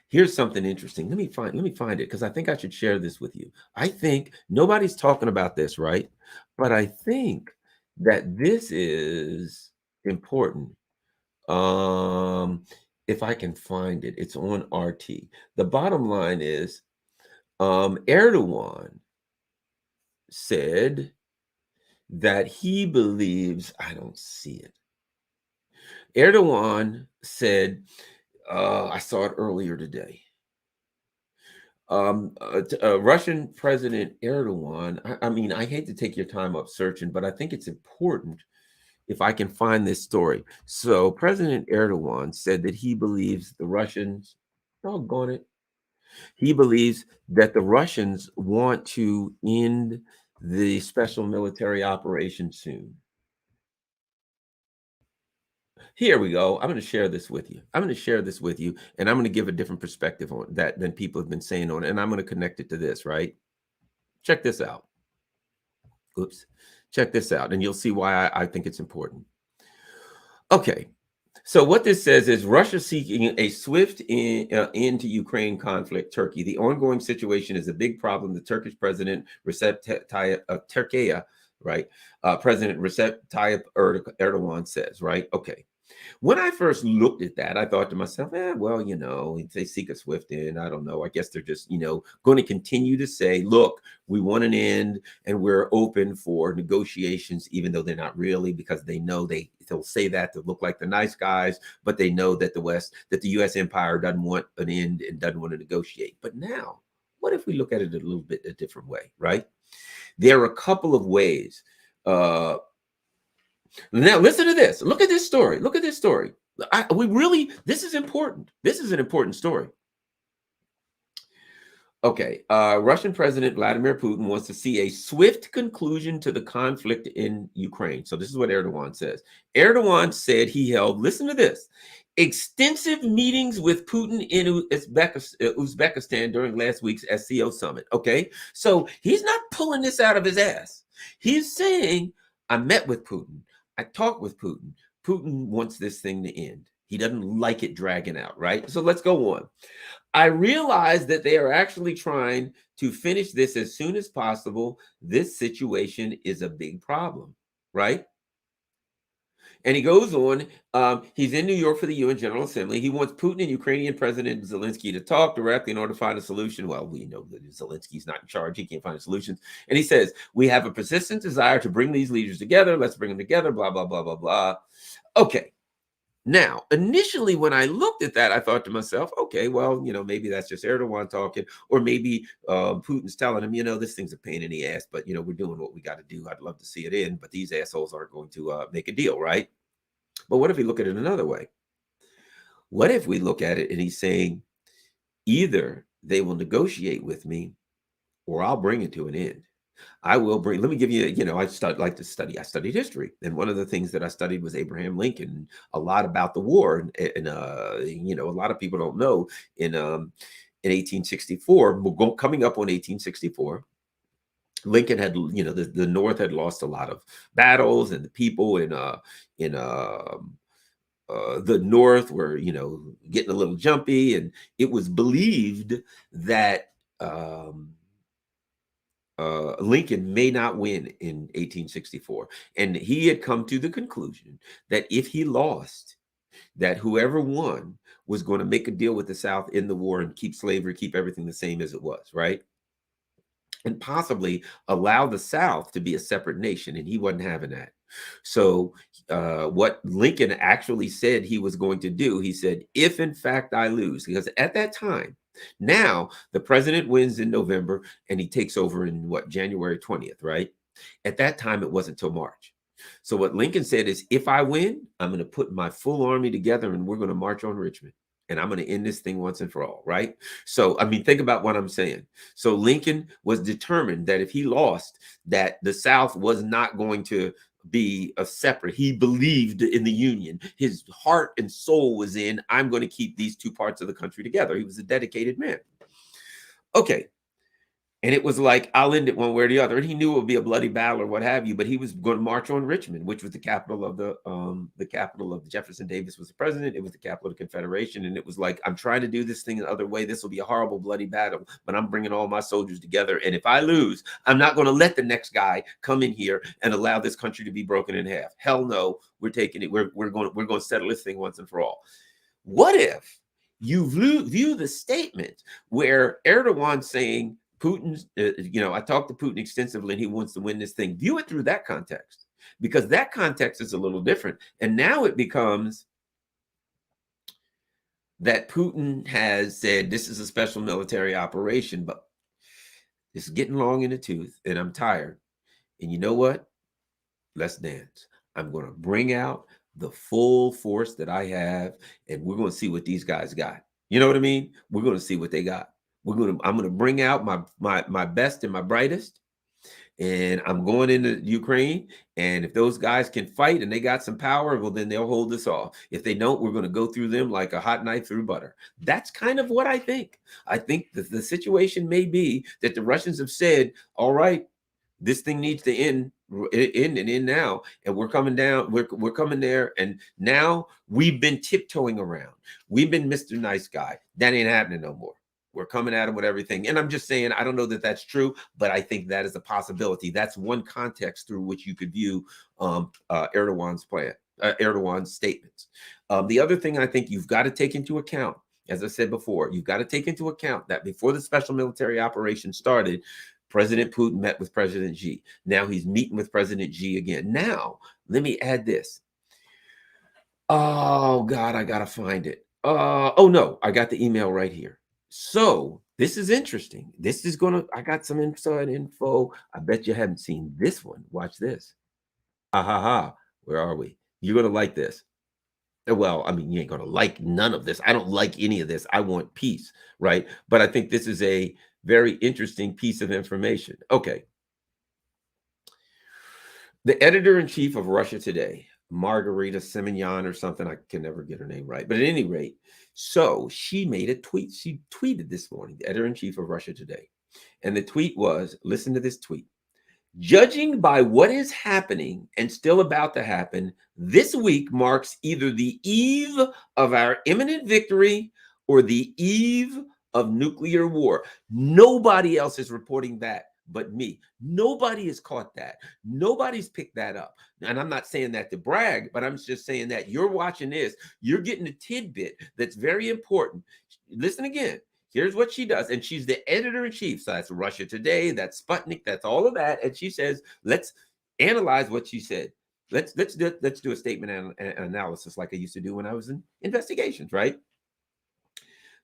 Here's something interesting. Let me find it, because I think I should share this with you. I think nobody's talking about this, right? But I think that this is important. If I can find it, it's on RT. The bottom line is, Erdogan said that he believes, I don't see it. Erdogan said, I saw it earlier today. Russian President Erdogan, I hate to take your time up searching, but I think it's important if I can find this story. So President Erdogan said that he believes the Russians, doggone it, he believes that the Russians want to end the special military operation soon. Here we go. I'm going to share this with you. And I'm going to give a different perspective on that than people have been saying on it. And I'm going to connect it to this, right? Check this out. Oops. Check this out. And you'll see why I think it's important. Okay. So what this says is Russia seeking a swift end to Ukraine conflict, Turkey. The ongoing situation is a big problem. The Turkish president, Recep Tayyip Erdogan, right? President Recep Tayyip Erdogan says, right? Okay. When I first looked at that, I thought to myself, well, if they seek a swift end, I don't know. I guess they're just, going to continue to say, look, we want an end and we're open for negotiations, even though they're not really, because they know they'll say that to look like the nice guys, but they know that the US empire doesn't want an end and doesn't want to negotiate. But now, what if we look at it a little bit a different way, right? There are a couple of ways. Now, listen to this. Look at this story. Look at this story. This is important. This is an important story. Okay. Russian President Vladimir Putin wants to see a swift conclusion to the conflict in Ukraine. So this is what Erdogan says. Erdogan said he held, listen to this, extensive meetings with Putin in Uzbekistan during last week's SCO summit. Okay. So he's not pulling this out of his ass. He's saying, I met with Putin. I talked with Putin. Putin wants this thing to end. He doesn't like it dragging out, right? So let's go on. I realize that they are actually trying to finish this as soon as possible. This situation is a big problem, right? And he goes on, he's in New York for the UN General Assembly. He wants Putin and Ukrainian President Zelensky to talk directly in order to find a solution. Well, we know that Zelensky's not in charge. He can't find a solution. And he says, we have a persistent desire to bring these leaders together. Let's bring them together, blah, blah, blah, blah, blah. Okay. Now, initially, when I looked at that, I thought to myself, okay, well, maybe that's just Erdogan talking, or maybe Putin's telling him, this thing's a pain in the ass, but, we're doing what we got to do. I'd love to see it in, but these assholes aren't going to make a deal, right? But what if we look at it another way? What if we look at it and he's saying, either they will negotiate with me or I'll bring it to an end. Let me give you, I studied history. And one of the things that I studied was Abraham Lincoln, a lot about the war. And a lot of people don't know in 1864, coming up on 1864, Lincoln had, the North had lost a lot of battles, and the people in the North were, getting a little jumpy. And it was believed that, Lincoln may not win in 1864. And he had come to the conclusion that if he lost, that whoever won was going to make a deal with the South in the war and keep slavery, keep everything the same as it was, right? And possibly allow the South to be a separate nation. And he wasn't having that. So what Lincoln actually said he was going to do, he said, if in fact I lose, because at that time, now the president wins in November and he takes over in January 20th, right? At that time, it wasn't till March. So what Lincoln said is, if I win, I'm going to put my full army together and we're going to march on Richmond. And I'm going to end this thing once and for all, right? So, think about what I'm saying. So Lincoln was determined that if he lost, that the South was not going to be a separate. He believed in the Union. His heart and soul was in, I'm going to keep these two parts of the country together. He was a dedicated man. Okay. And it was like, I'll end it one way or the other. And he knew it would be a bloody battle or what have you, but he was going to march on Richmond, which was the capital of the capital of Jefferson Davis was the president. It was the capital of the Confederation. And it was like, I'm trying to do this thing the other way. This will be a horrible, bloody battle, but I'm bringing all my soldiers together. And if I lose, I'm not going to let the next guy come in here and allow this country to be broken in half. Hell no, we're taking it. We're going to settle this thing once and for all. What if you view the statement where Erdogan saying, Putin's, I talked to Putin extensively and he wants to win this thing. View it through that context, because that context is a little different. And now it becomes that Putin has said, this is a special military operation, but it's getting long in the tooth and I'm tired. And you know what? Let's dance. I'm going to bring out the full force that I have and we're going to see what these guys got. You know what I mean? We're going to see what they got. I'm going to bring out my best and my brightest, and I'm going into Ukraine. And if those guys can fight and they got some power, well, then they'll hold us off. If they don't, we're going to go through them like a hot knife through butter. That's kind of what I think. I think that the situation may be that the Russians have said, all right, this thing needs to end now, and we're coming down. We're coming there, and now we've been tiptoeing around. We've been Mr. Nice Guy. That ain't happening no more. We're coming at them with everything. And I'm just saying, I don't know that that's true, but I think that is a possibility. That's one context through which you could view Erdogan's plan, Erdogan's statements. The other thing I think you've got to take into account, as I said before, you've got to take into account that before the special military operation started, President Putin met with President Xi. Now he's meeting with President Xi again. Now, let me add this. Oh, God, I got to find it. Oh, no, I got the email right here. So this is interesting. This is going to, I got some inside info. I bet you haven't seen this one. Watch this. Ha ha ha. Where are we? You're going to like this. Well, I mean, you ain't going to like none of this. I don't like any of this. I want peace, right? But I think this is a very interesting piece of information. Okay. The editor-in-chief of Russia Today, Margarita Simonyan or something, I can never get her name right. But at any rate, so she made a tweet. She tweeted this morning, the editor-in-chief of Russia Today. And the tweet was, listen to this tweet. Judging by what is happening and still about to happen, this week marks either the eve of our imminent victory or the eve of nuclear war. Nobody else is reporting that but me. Nobody has caught that. Nobody's picked that up. And I'm not saying that to brag, but I'm just saying that you're watching this. You're getting a tidbit that's very important. Listen again. Here's what she does. And she's the editor-in-chief. So that's Russia Today, that's Sputnik, that's all of that. And she says, let's analyze what she said. Let's do a statement and analysis like I used to do when I was in investigations, right?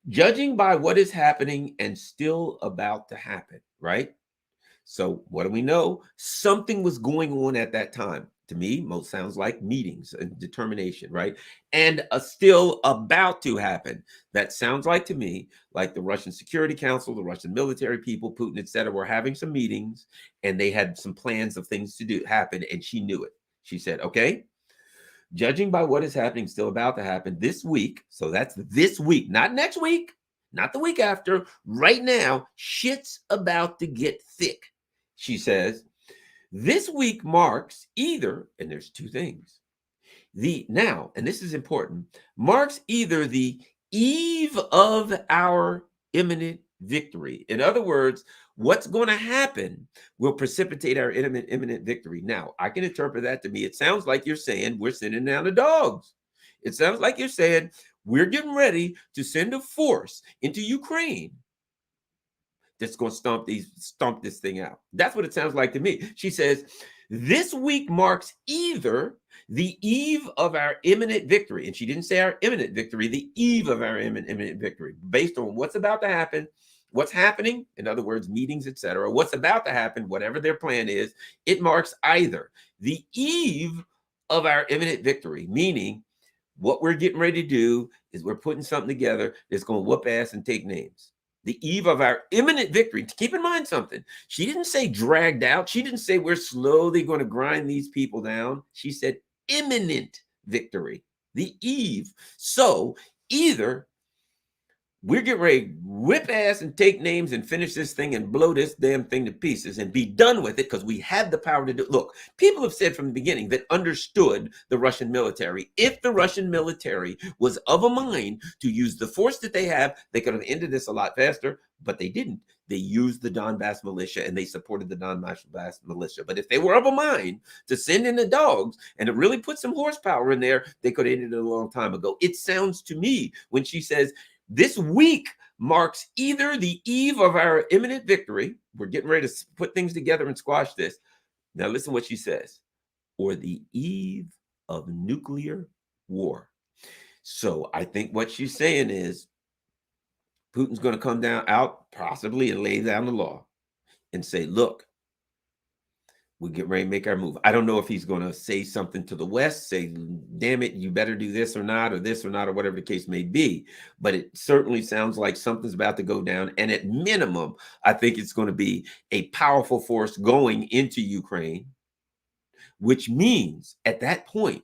Judging by what is happening and still about to happen, right? So what do we know? Something was going on at that time. To me, most sounds like meetings and determination, right? And still about to happen. That sounds like to me, like the Russian Security Council, the Russian military people, Putin, etc., were having some meetings and they had some plans of things to happen, and she knew it. She said, okay, judging by what is happening, still about to happen this week. So that's this week, not next week, not the week after. Right now, shit's about to get thick. She says, this week marks either, and there's two things, and this is important, marks either the eve of our imminent victory. In other words, what's going to happen will precipitate our imminent victory. Now, I can interpret that to me. It sounds like you're saying we're sending down the dogs. It sounds like you're saying we're getting ready to send a force into Ukraine that's going to stomp this thing out. That's what it sounds like to me. She says, this week marks either the eve of our imminent victory. And she didn't say our imminent victory, the eve of our imminent victory, based on what's about to happen, what's happening, in other words, meetings, etc., what's about to happen, whatever their plan is, it marks either the eve of our imminent victory, meaning what we're getting ready to do is we're putting something together that's going to whoop ass and take names. The eve of our imminent victory. Keep in mind something. She didn't say dragged out. She didn't say we're slowly going to grind these people down. She said imminent victory, the eve. So either we're getting ready to whip ass and take names and finish this thing and blow this damn thing to pieces and be done with it because we have the power to do it. Look, people have said from the beginning that understood the Russian military. If the Russian military was of a mind to use the force that they have, they could have ended this a lot faster, but they didn't. They used the Donbass militia and they supported the Donbass militia. But if they were of a mind to send in the dogs and to really put some horsepower in there, they could have ended it a long time ago. It sounds to me when she says, this week marks either the eve of our imminent victory. We're getting ready to put things together and squash this. Now listen what she says. Or the eve of nuclear war. So I think what she's saying is Putin's going to come out possibly and lay down the law and say, look, we get ready to make our move. I don't know if he's going to say something to the West, say, damn it, you better do this or not, or whatever the case may be. But it certainly sounds like something's about to go down. And at minimum, I think it's going to be a powerful force going into Ukraine, which means at that point,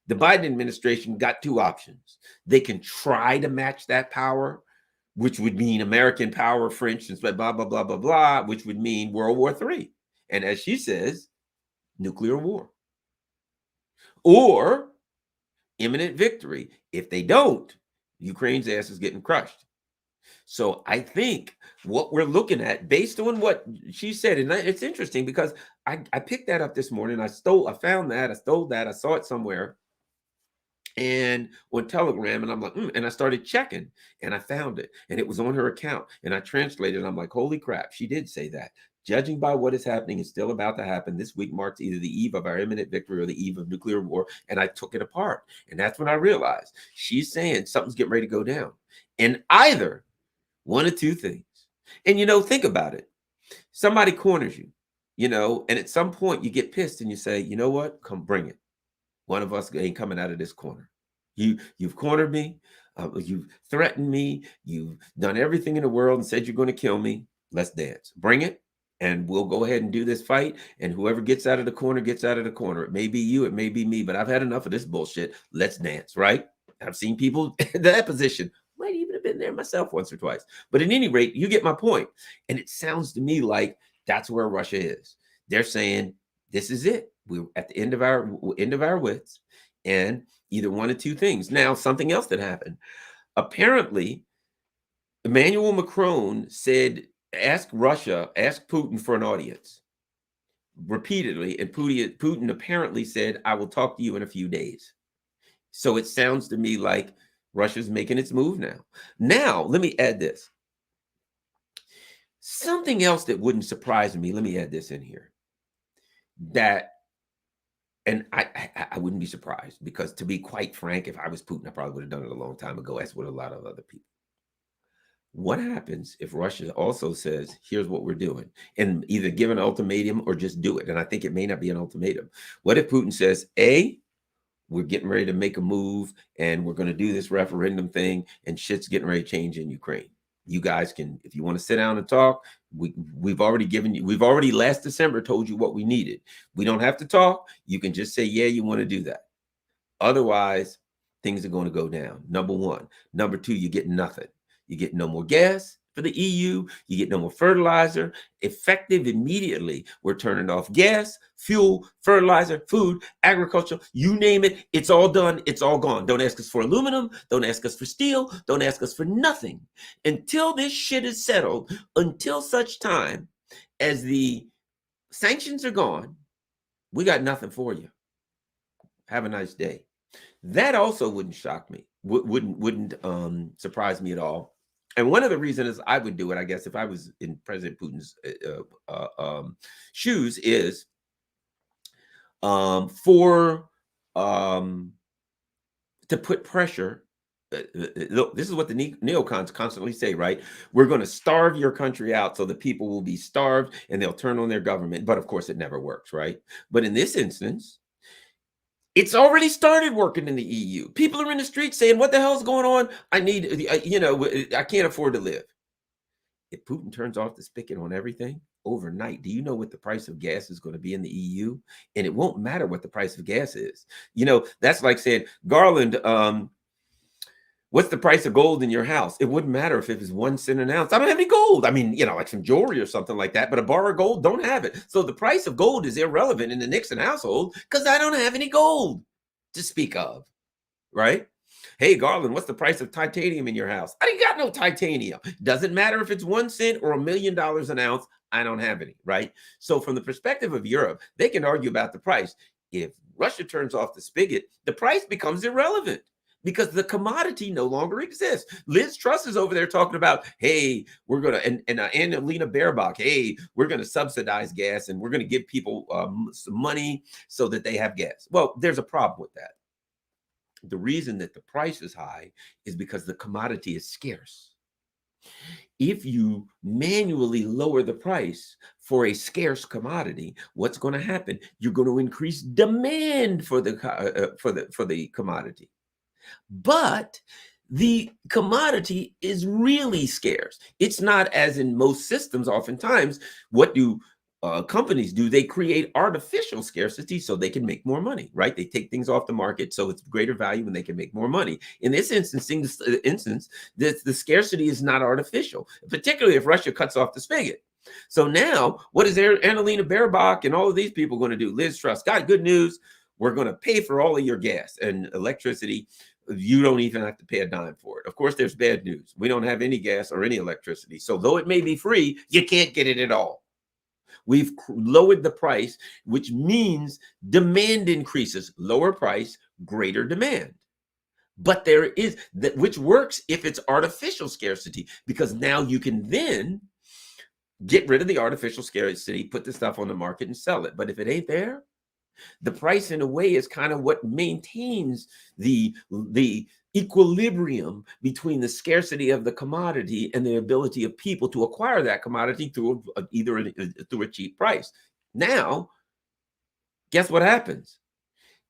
the Biden administration got two options. They can try to match that power, which would mean American power, for instance, blah, blah, blah, blah, blah, which would mean World War III. And as she says, nuclear war or imminent victory. If they don't, Ukraine's ass is getting crushed. So I think what we're looking at, based on what she said, and it's interesting because I picked that up this morning. I found that, I stole that, I saw it somewhere and on Telegram, and I'm like, and I started checking, and I found it, and it was on her account, and I translated. I'm like, holy crap, she did say that. Judging by what is happening and still about to happen, this week marks either the eve of our imminent victory or the eve of nuclear war. And I took it apart, and that's when I realized she's saying something's getting ready to go down, and either one of two things. And think about it. Somebody corners you, and at some point you get pissed and you say, you know what? Come bring it. One of us ain't coming out of this corner. You've cornered me. You've threatened me. You've done everything in the world and said you're going to kill me. Let's dance. Bring it. And we'll go ahead and do this fight. And whoever gets out of the corner gets out of the corner. It may be you. It may be me. But I've had enough of this bullshit. Let's dance. Right? I've seen people in that position. Might even have been there myself once or twice. But at any rate, you get my point. And it sounds to me like that's where Russia is. They're saying, this is it. We're at the end of our wits, and either one of two things. Now, something else that happened. Apparently, Emmanuel Macron said, ask Putin for an audience repeatedly, and Putin apparently said, I will talk to you in a few days. So it sounds to me like Russia's making its move now. Now, let me add this. Something else that wouldn't surprise me, let me add this in here. And I wouldn't be surprised, because to be quite frank, if I was Putin, I probably would have done it a long time ago, as would a lot of other people. What happens if Russia also says, here's what we're doing, and either give an ultimatum or just do it? And I think it may not be an ultimatum. What if Putin says, we're getting ready to make a move and we're going to do this referendum thing and shit's getting ready to change in Ukraine? You guys can, if you want to sit down and talk, we've already last December told you what we needed. We don't have to talk. You can just say, yeah, you want to do that. Otherwise, things are going to go down. Number one. Number two, you get nothing. You get no more gas for the EU. You get no more fertilizer. Effective immediately, we're turning off gas, fuel, fertilizer, food, agriculture, you name it. It's all done. It's all gone. Don't ask us for aluminum. Don't ask us for steel. Don't ask us for nothing until this shit is settled, until such time as the sanctions are gone. We got nothing for you. Have a nice day. That also wouldn't shock me. Wouldn't surprise me at all. And one of the reasons I would do it, I guess, if I was in President Putin's shoes, is to put pressure. Look, this is what the neocons constantly say, right? We're going to starve your country out so the people will be starved and they'll turn on their government. But of course, it never works, right? But in this instance, it's already started working in the EU. People are in the streets saying, what the hell's going on? I can't afford to live. If Putin turns off the spigot on everything overnight, do you know what the price of gas is going to be in the EU? And it won't matter what the price of gas is. That's like saying, Garland, what's the price of gold in your house? It wouldn't matter if it was 1 cent an ounce. I don't have any gold. I mean, like some jewelry or something like that, but a bar of gold, don't have it. So the price of gold is irrelevant in the Nixon household because I don't have any gold to speak of, right? Hey, Garland, what's the price of titanium in your house? I ain't got no titanium. Doesn't matter if it's 1 cent or $1 million an ounce. I don't have any, right? So from the perspective of Europe, they can argue about the price. If Russia turns off the spigot, the price becomes irrelevant, because the commodity no longer exists. Liz Truss is over there talking about, hey, we're going to, and Annalena Baerbock, hey, we're going to subsidize gas and we're going to give people some money so that they have gas. Well, there's a problem with that. The reason that the price is high is because the commodity is scarce. If you manually lower the price for a scarce commodity, what's going to happen? You're going to increase demand for the commodity. But the commodity is really scarce. It's not as in most systems. Oftentimes, what do companies do? They create artificial scarcity so they can make more money, right? They take things off the market so it's greater value and they can make more money. In this instance, the scarcity is not artificial, particularly if Russia cuts off the spigot. So now, what is Annalena Baerbock and all of these people going to do? Liz Truss got good news. We're going to pay for all of your gas and electricity. You don't even have to pay a dime for it. Of course, there's bad news. We don't have any gas or any electricity. So though it may be free, you can't get it at all. We've lowered the price, which means demand increases. Lower price, greater demand. But there is that, which works if it's artificial scarcity, because now you can then get rid of the artificial scarcity, put the stuff on the market and sell it. But if it ain't there, the price in a way is kind of what maintains the equilibrium between the scarcity of the commodity and the ability of people to acquire that commodity through through a cheap price. Now, guess what happens?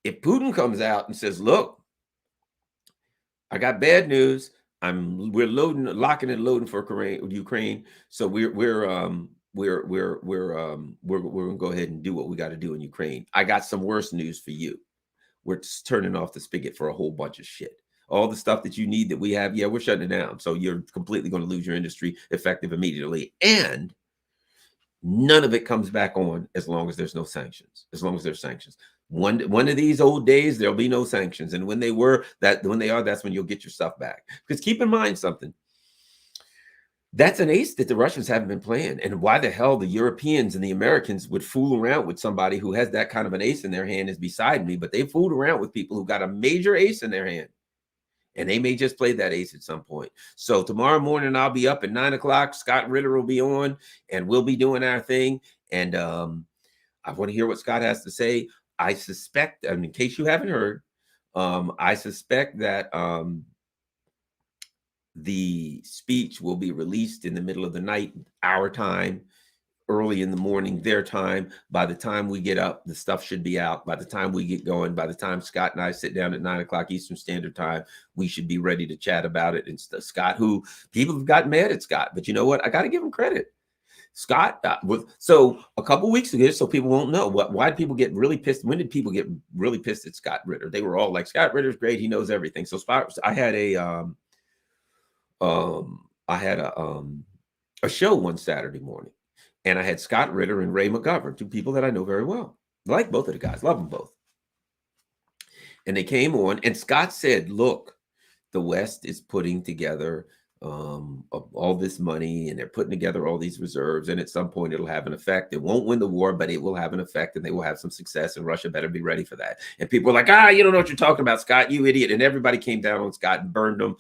If Putin comes out and says, look, I got bad news. We're locking and loading for Ukraine. So we're gonna go ahead and do what we got to do in Ukraine. I got some worse news for you. We're just turning off the spigot for a whole bunch of shit. All the stuff that you need that we have, yeah, we're shutting it down. So you're completely going to lose your industry effective immediately. And none of it comes back on as long as there's no sanctions, as long as there's sanctions. One of these old days, there'll be no sanctions. And when they are, that's when you'll get your stuff back. Because keep in mind something. That's an ace that the Russians haven't been playing. And why the hell the Europeans and the Americans would fool around with somebody who has that kind of an ace in their hand is beside me. But they fooled around with people who got a major ace in their hand. And they may just play that ace at some point. So tomorrow morning, I'll be up at 9 o'clock. Scott Ritter will be on, and we'll be doing our thing. And I want to hear what Scott has to say. I suspect, in case you haven't heard, I suspect that the speech will be released in the middle of the night, our time, early in the morning, their time. By the time we get up, the stuff should be out. By the time we get going, by the time Scott and I sit down at 9 o'clock Eastern Standard Time, we should be ready to chat about it. And Scott, who people have gotten mad at Scott, but you know what? I got to give him credit. Scott, so a couple weeks ago, so people won't know, why did people get really pissed? When did people get really pissed at Scott Ritter? They were all like, Scott Ritter's great. He knows everything. So I had a show one Saturday morning, and I had Scott Ritter and Ray McGovern, two people that I know very well. I like both of the guys, love them both. And they came on, and Scott said, look, the West is putting together all this money, and they're putting together all these reserves, and at some point it'll have an effect. It won't win the war, but it will have an effect, and they will have some success, and Russia better be ready for that. And people were like, you don't know what you're talking about, Scott, you idiot. And everybody came down on Scott and burned him,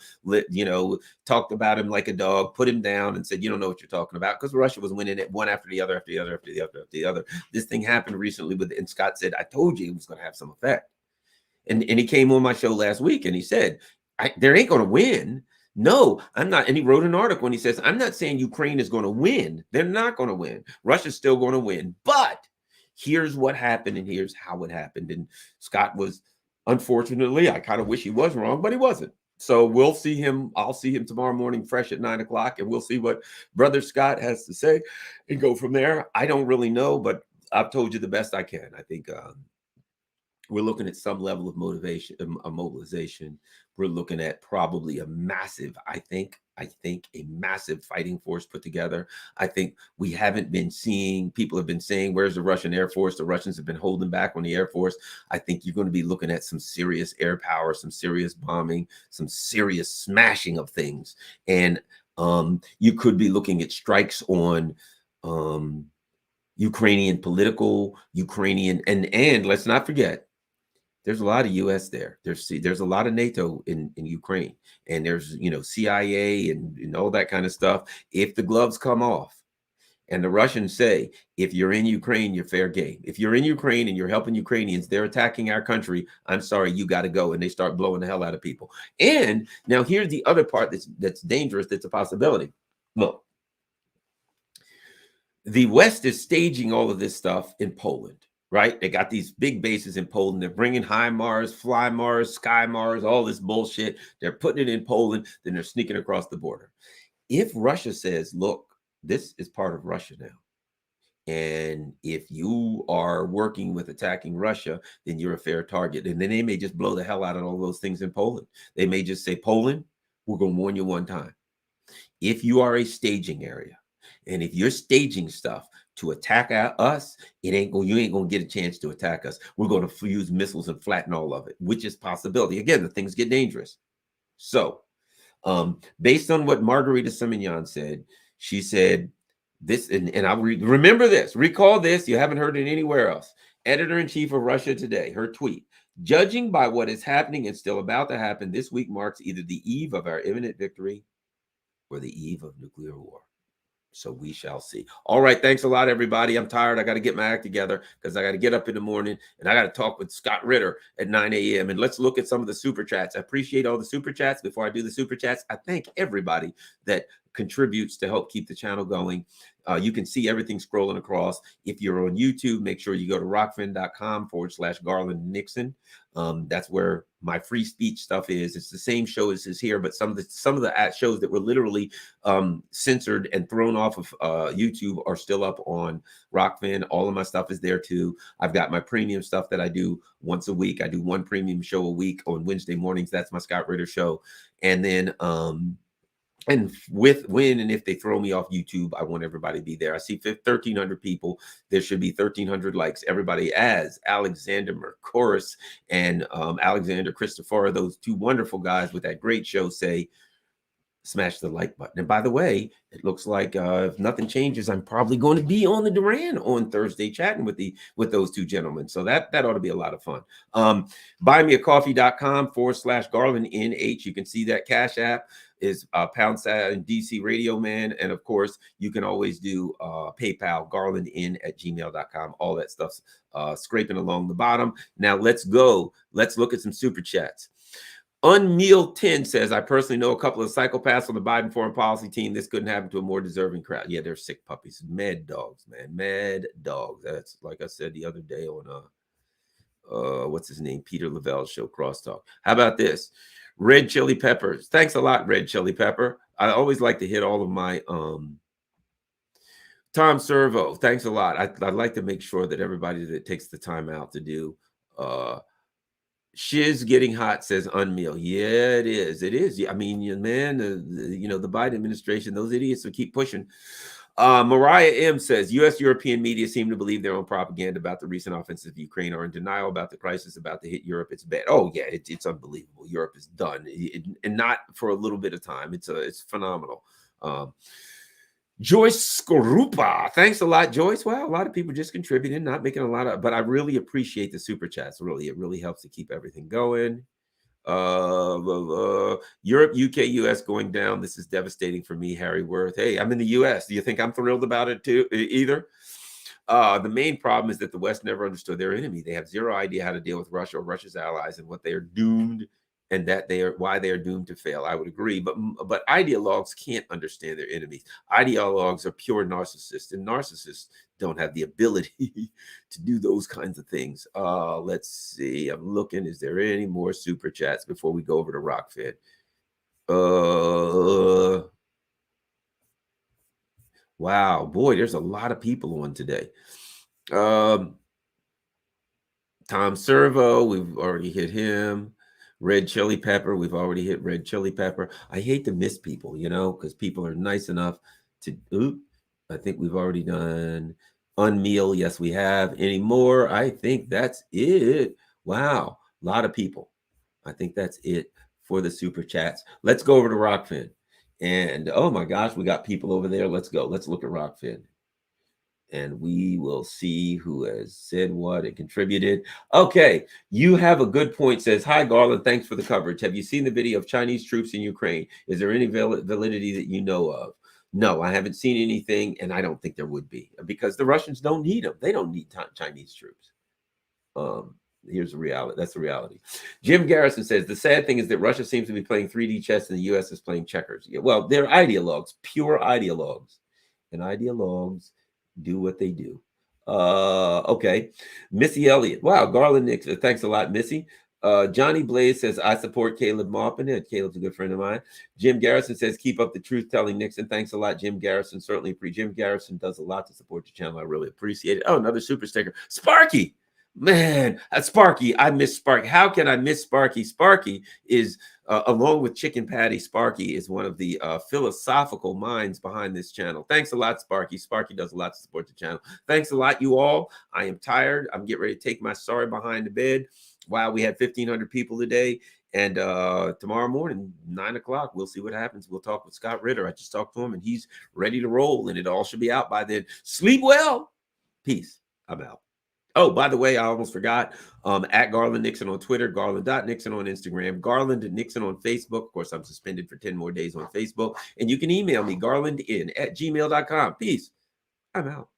talked about him like a dog, put him down and said, you don't know what you're talking about, because Russia was winning it one after the other, after the other, after the other, after the other. This thing happened recently and Scott said, I told you it was going to have some effect. And he came on my show last week, and he said, there ain't going to win. No, I'm not. And he wrote an article and he says, I'm not saying Ukraine is going to win. They're not going to win. Russia's still going to win. But here's what happened and here's how it happened. And Scott was, unfortunately, I kind of wish he was wrong, but he wasn't. So we'll see him. I'll see him tomorrow morning fresh at 9 o'clock, and we'll see what Brother Scott has to say and go from there. I don't really know, but I've told you the best I can. I think we're looking at some level of mobilization. We're looking at probably a massive, I think a massive fighting force put together. I think we haven't been seeing, people have been saying, where's the Russian Air Force? The Russians have been holding back on the Air Force. I think you're going to be looking at some serious air power, some serious bombing, some serious smashing of things. And you could be looking at strikes on Ukrainian political, and let's not forget, there's a lot of U.S. there. There's a lot of NATO in Ukraine, and there's CIA and all that kind of stuff. If the gloves come off, and the Russians say, if you're in Ukraine, you're fair game. If you're in Ukraine and you're helping Ukrainians, they're attacking our country, I'm sorry, you got to go. And they start blowing the hell out of people. And now here's the other part that's dangerous. That's a possibility. Look, the West is staging all of this stuff in Poland. Right? They got these big bases in Poland. They're bringing HIMARS, FlyMars, SkyMars, all this bullshit. They're putting it in Poland. Then they're sneaking across the border. If Russia says, look, this is part of Russia now, and if you are working with attacking Russia, then you're a fair target. And then they may just blow the hell out of all those things in Poland. They may just say, Poland, we're going to warn you one time. If you are a staging area, and if you're staging stuff to attack us, you ain't gonna get a chance to attack us. We're going to use missiles and flatten all of it, which is possibility. Again, the things get dangerous. So, based on what Margarita Simonyan said, she said this, and I remember this, recall this. You haven't heard it anywhere else. Editor-in-chief of Russia Today, her tweet: judging by what is happening and still about to happen, this week marks either the eve of our imminent victory or the eve of nuclear war. So we shall see. All right. Thanks a lot, everybody. I'm tired. I got to get my act together because I got to get up in the morning and I got to talk with Scott Ritter at 9 a.m. And let's look at some of the super chats. I appreciate all the super chats. Before I do the super chats, I thank everybody that contributes to help keep the channel going. You can see everything scrolling across. If you're on YouTube, make sure you go to rockfin.com/Garland Nixon. That's where my free speech stuff is. It's the same show as is here, but some of the shows that were literally censored and thrown off of YouTube are still up on Rockfin. All of my stuff is there too. I've got my premium stuff that I do once a week. I do one premium show a week on Wednesday mornings. That's my Scott Ritter show. And then and when and if they throw me off YouTube, I want everybody to be there. I see 1,300 people. There should be 1,300 likes. Everybody, as Alexander Mercoris and Alexander Christopher, those two wonderful guys with that great show, say, smash the like button. And by the way, it looks like if nothing changes, I'm probably going to be on the Duran on Thursday chatting with those two gentlemen. So that ought to be a lot of fun. Buymeacoffee.com/Garland NH. You can see that Cash App is # and DC Radio Man. And of course, you can always do PayPal, garlandin@gmail.com. All that stuff's scraping along the bottom. Now let's go. Let's look at some super chats. Unmeal 10 says, I personally know a couple of psychopaths on the Biden foreign policy team. This couldn't happen to a more deserving crowd. Yeah, they're sick puppies. Mad dogs, man. Mad dogs. That's like I said the other day on what's his name? Peter Lavelle's show, Crosstalk. How about this? Red Chili Peppers. Thanks a lot, Red Chili Pepper. I always like to hit all of my Tom Servo. Thanks a lot. I'd like to make sure that everybody that takes the time out to do Shiz Getting Hot says unmeal. Yeah, it is. It is. I mean, man, the Biden administration, those idiots will keep pushing. Mariah M says, U.S. European media seem to believe their own propaganda about the recent offensive of Ukraine, are in denial about the crisis about to hit Europe. It's bad. Oh, yeah, it's unbelievable. Europe is done. And not for a little bit of time. It's phenomenal. Joyce Skorupa. Thanks a lot, Joyce. Well, a lot of people just contributing, not making a lot of, but I really appreciate the super chats. Really, it really helps to keep everything going. Europe, UK, US going down. This is devastating for me, Harry Worth. Hey, I'm in the US. Do you think I'm thrilled about it too? Either. The main problem is that the West never understood their enemy. They have zero idea how to deal with Russia or Russia's allies and what they are doomed, and why they are doomed to fail. I would agree, but ideologues can't understand their enemies. Ideologues are pure narcissists, and narcissists don't have the ability to do those kinds of things. Let's see. I'm looking. Is there any more super chats before we go over to Rockfin? Wow, boy, there's a lot of people on today. Tom Servo, we've already hit him. Red Chili Pepper, we've already hit Red Chili Pepper. I hate to miss people, because people are nice enough to, I think we've already done unmeal. Yes, we have. Any more? I think that's it. Wow, a lot of people. I think that's it for the super chats. Let's go over to Rockfin. And oh my gosh, we got people over there. Let's go. Let's look at Rockfin. And we will see who has said what and contributed. Okay, you have a good point. Says, hi, Garland. Thanks for the coverage. Have you seen the video of Chinese troops in Ukraine? Is there any validity that you know of? No, I haven't seen anything, and I don't think there would be, because the Russians don't need them. They don't need Chinese troops. Here's the reality. That's the reality. Jim Garrison says, the sad thing is that Russia seems to be playing 3D chess and the U.S. is playing checkers. Yeah, well, they're ideologues, pure ideologues. And ideologues do what they do. Okay. Missy Elliott. Wow, Garland Nixon. Thanks a lot, Missy. Johnny Blaze says, I support Caleb Maupin. Caleb's a good friend of mine. Jim Garrison says, keep up the truth telling, Nixon. Thanks a lot, Jim Garrison. Certainly Jim Garrison does a lot to support the channel. I really appreciate it. Oh, another super sticker. Sparky. Man, Sparky, I miss Sparky. How can I miss Sparky? Sparky is, along with Chicken Patty, Sparky is one of the philosophical minds behind this channel. Thanks a lot, Sparky. Sparky does a lot to support the channel. Thanks a lot, you all. I am tired. I'm getting ready to take my sorry behind the bed. Wow, we had 1,500 people today. And tomorrow morning, 9 o'clock, we'll see what happens. We'll talk with Scott Ritter. I just talked to him, and he's ready to roll, and it all should be out by then. Sleep well. Peace. I'm out. Oh, by the way, I almost forgot. At Garland Nixon on Twitter, Garland.Nixon on Instagram, Garland Nixon on Facebook. Of course, I'm suspended for 10 more days on Facebook. And you can email me, garlandin@gmail.com. Peace. I'm out.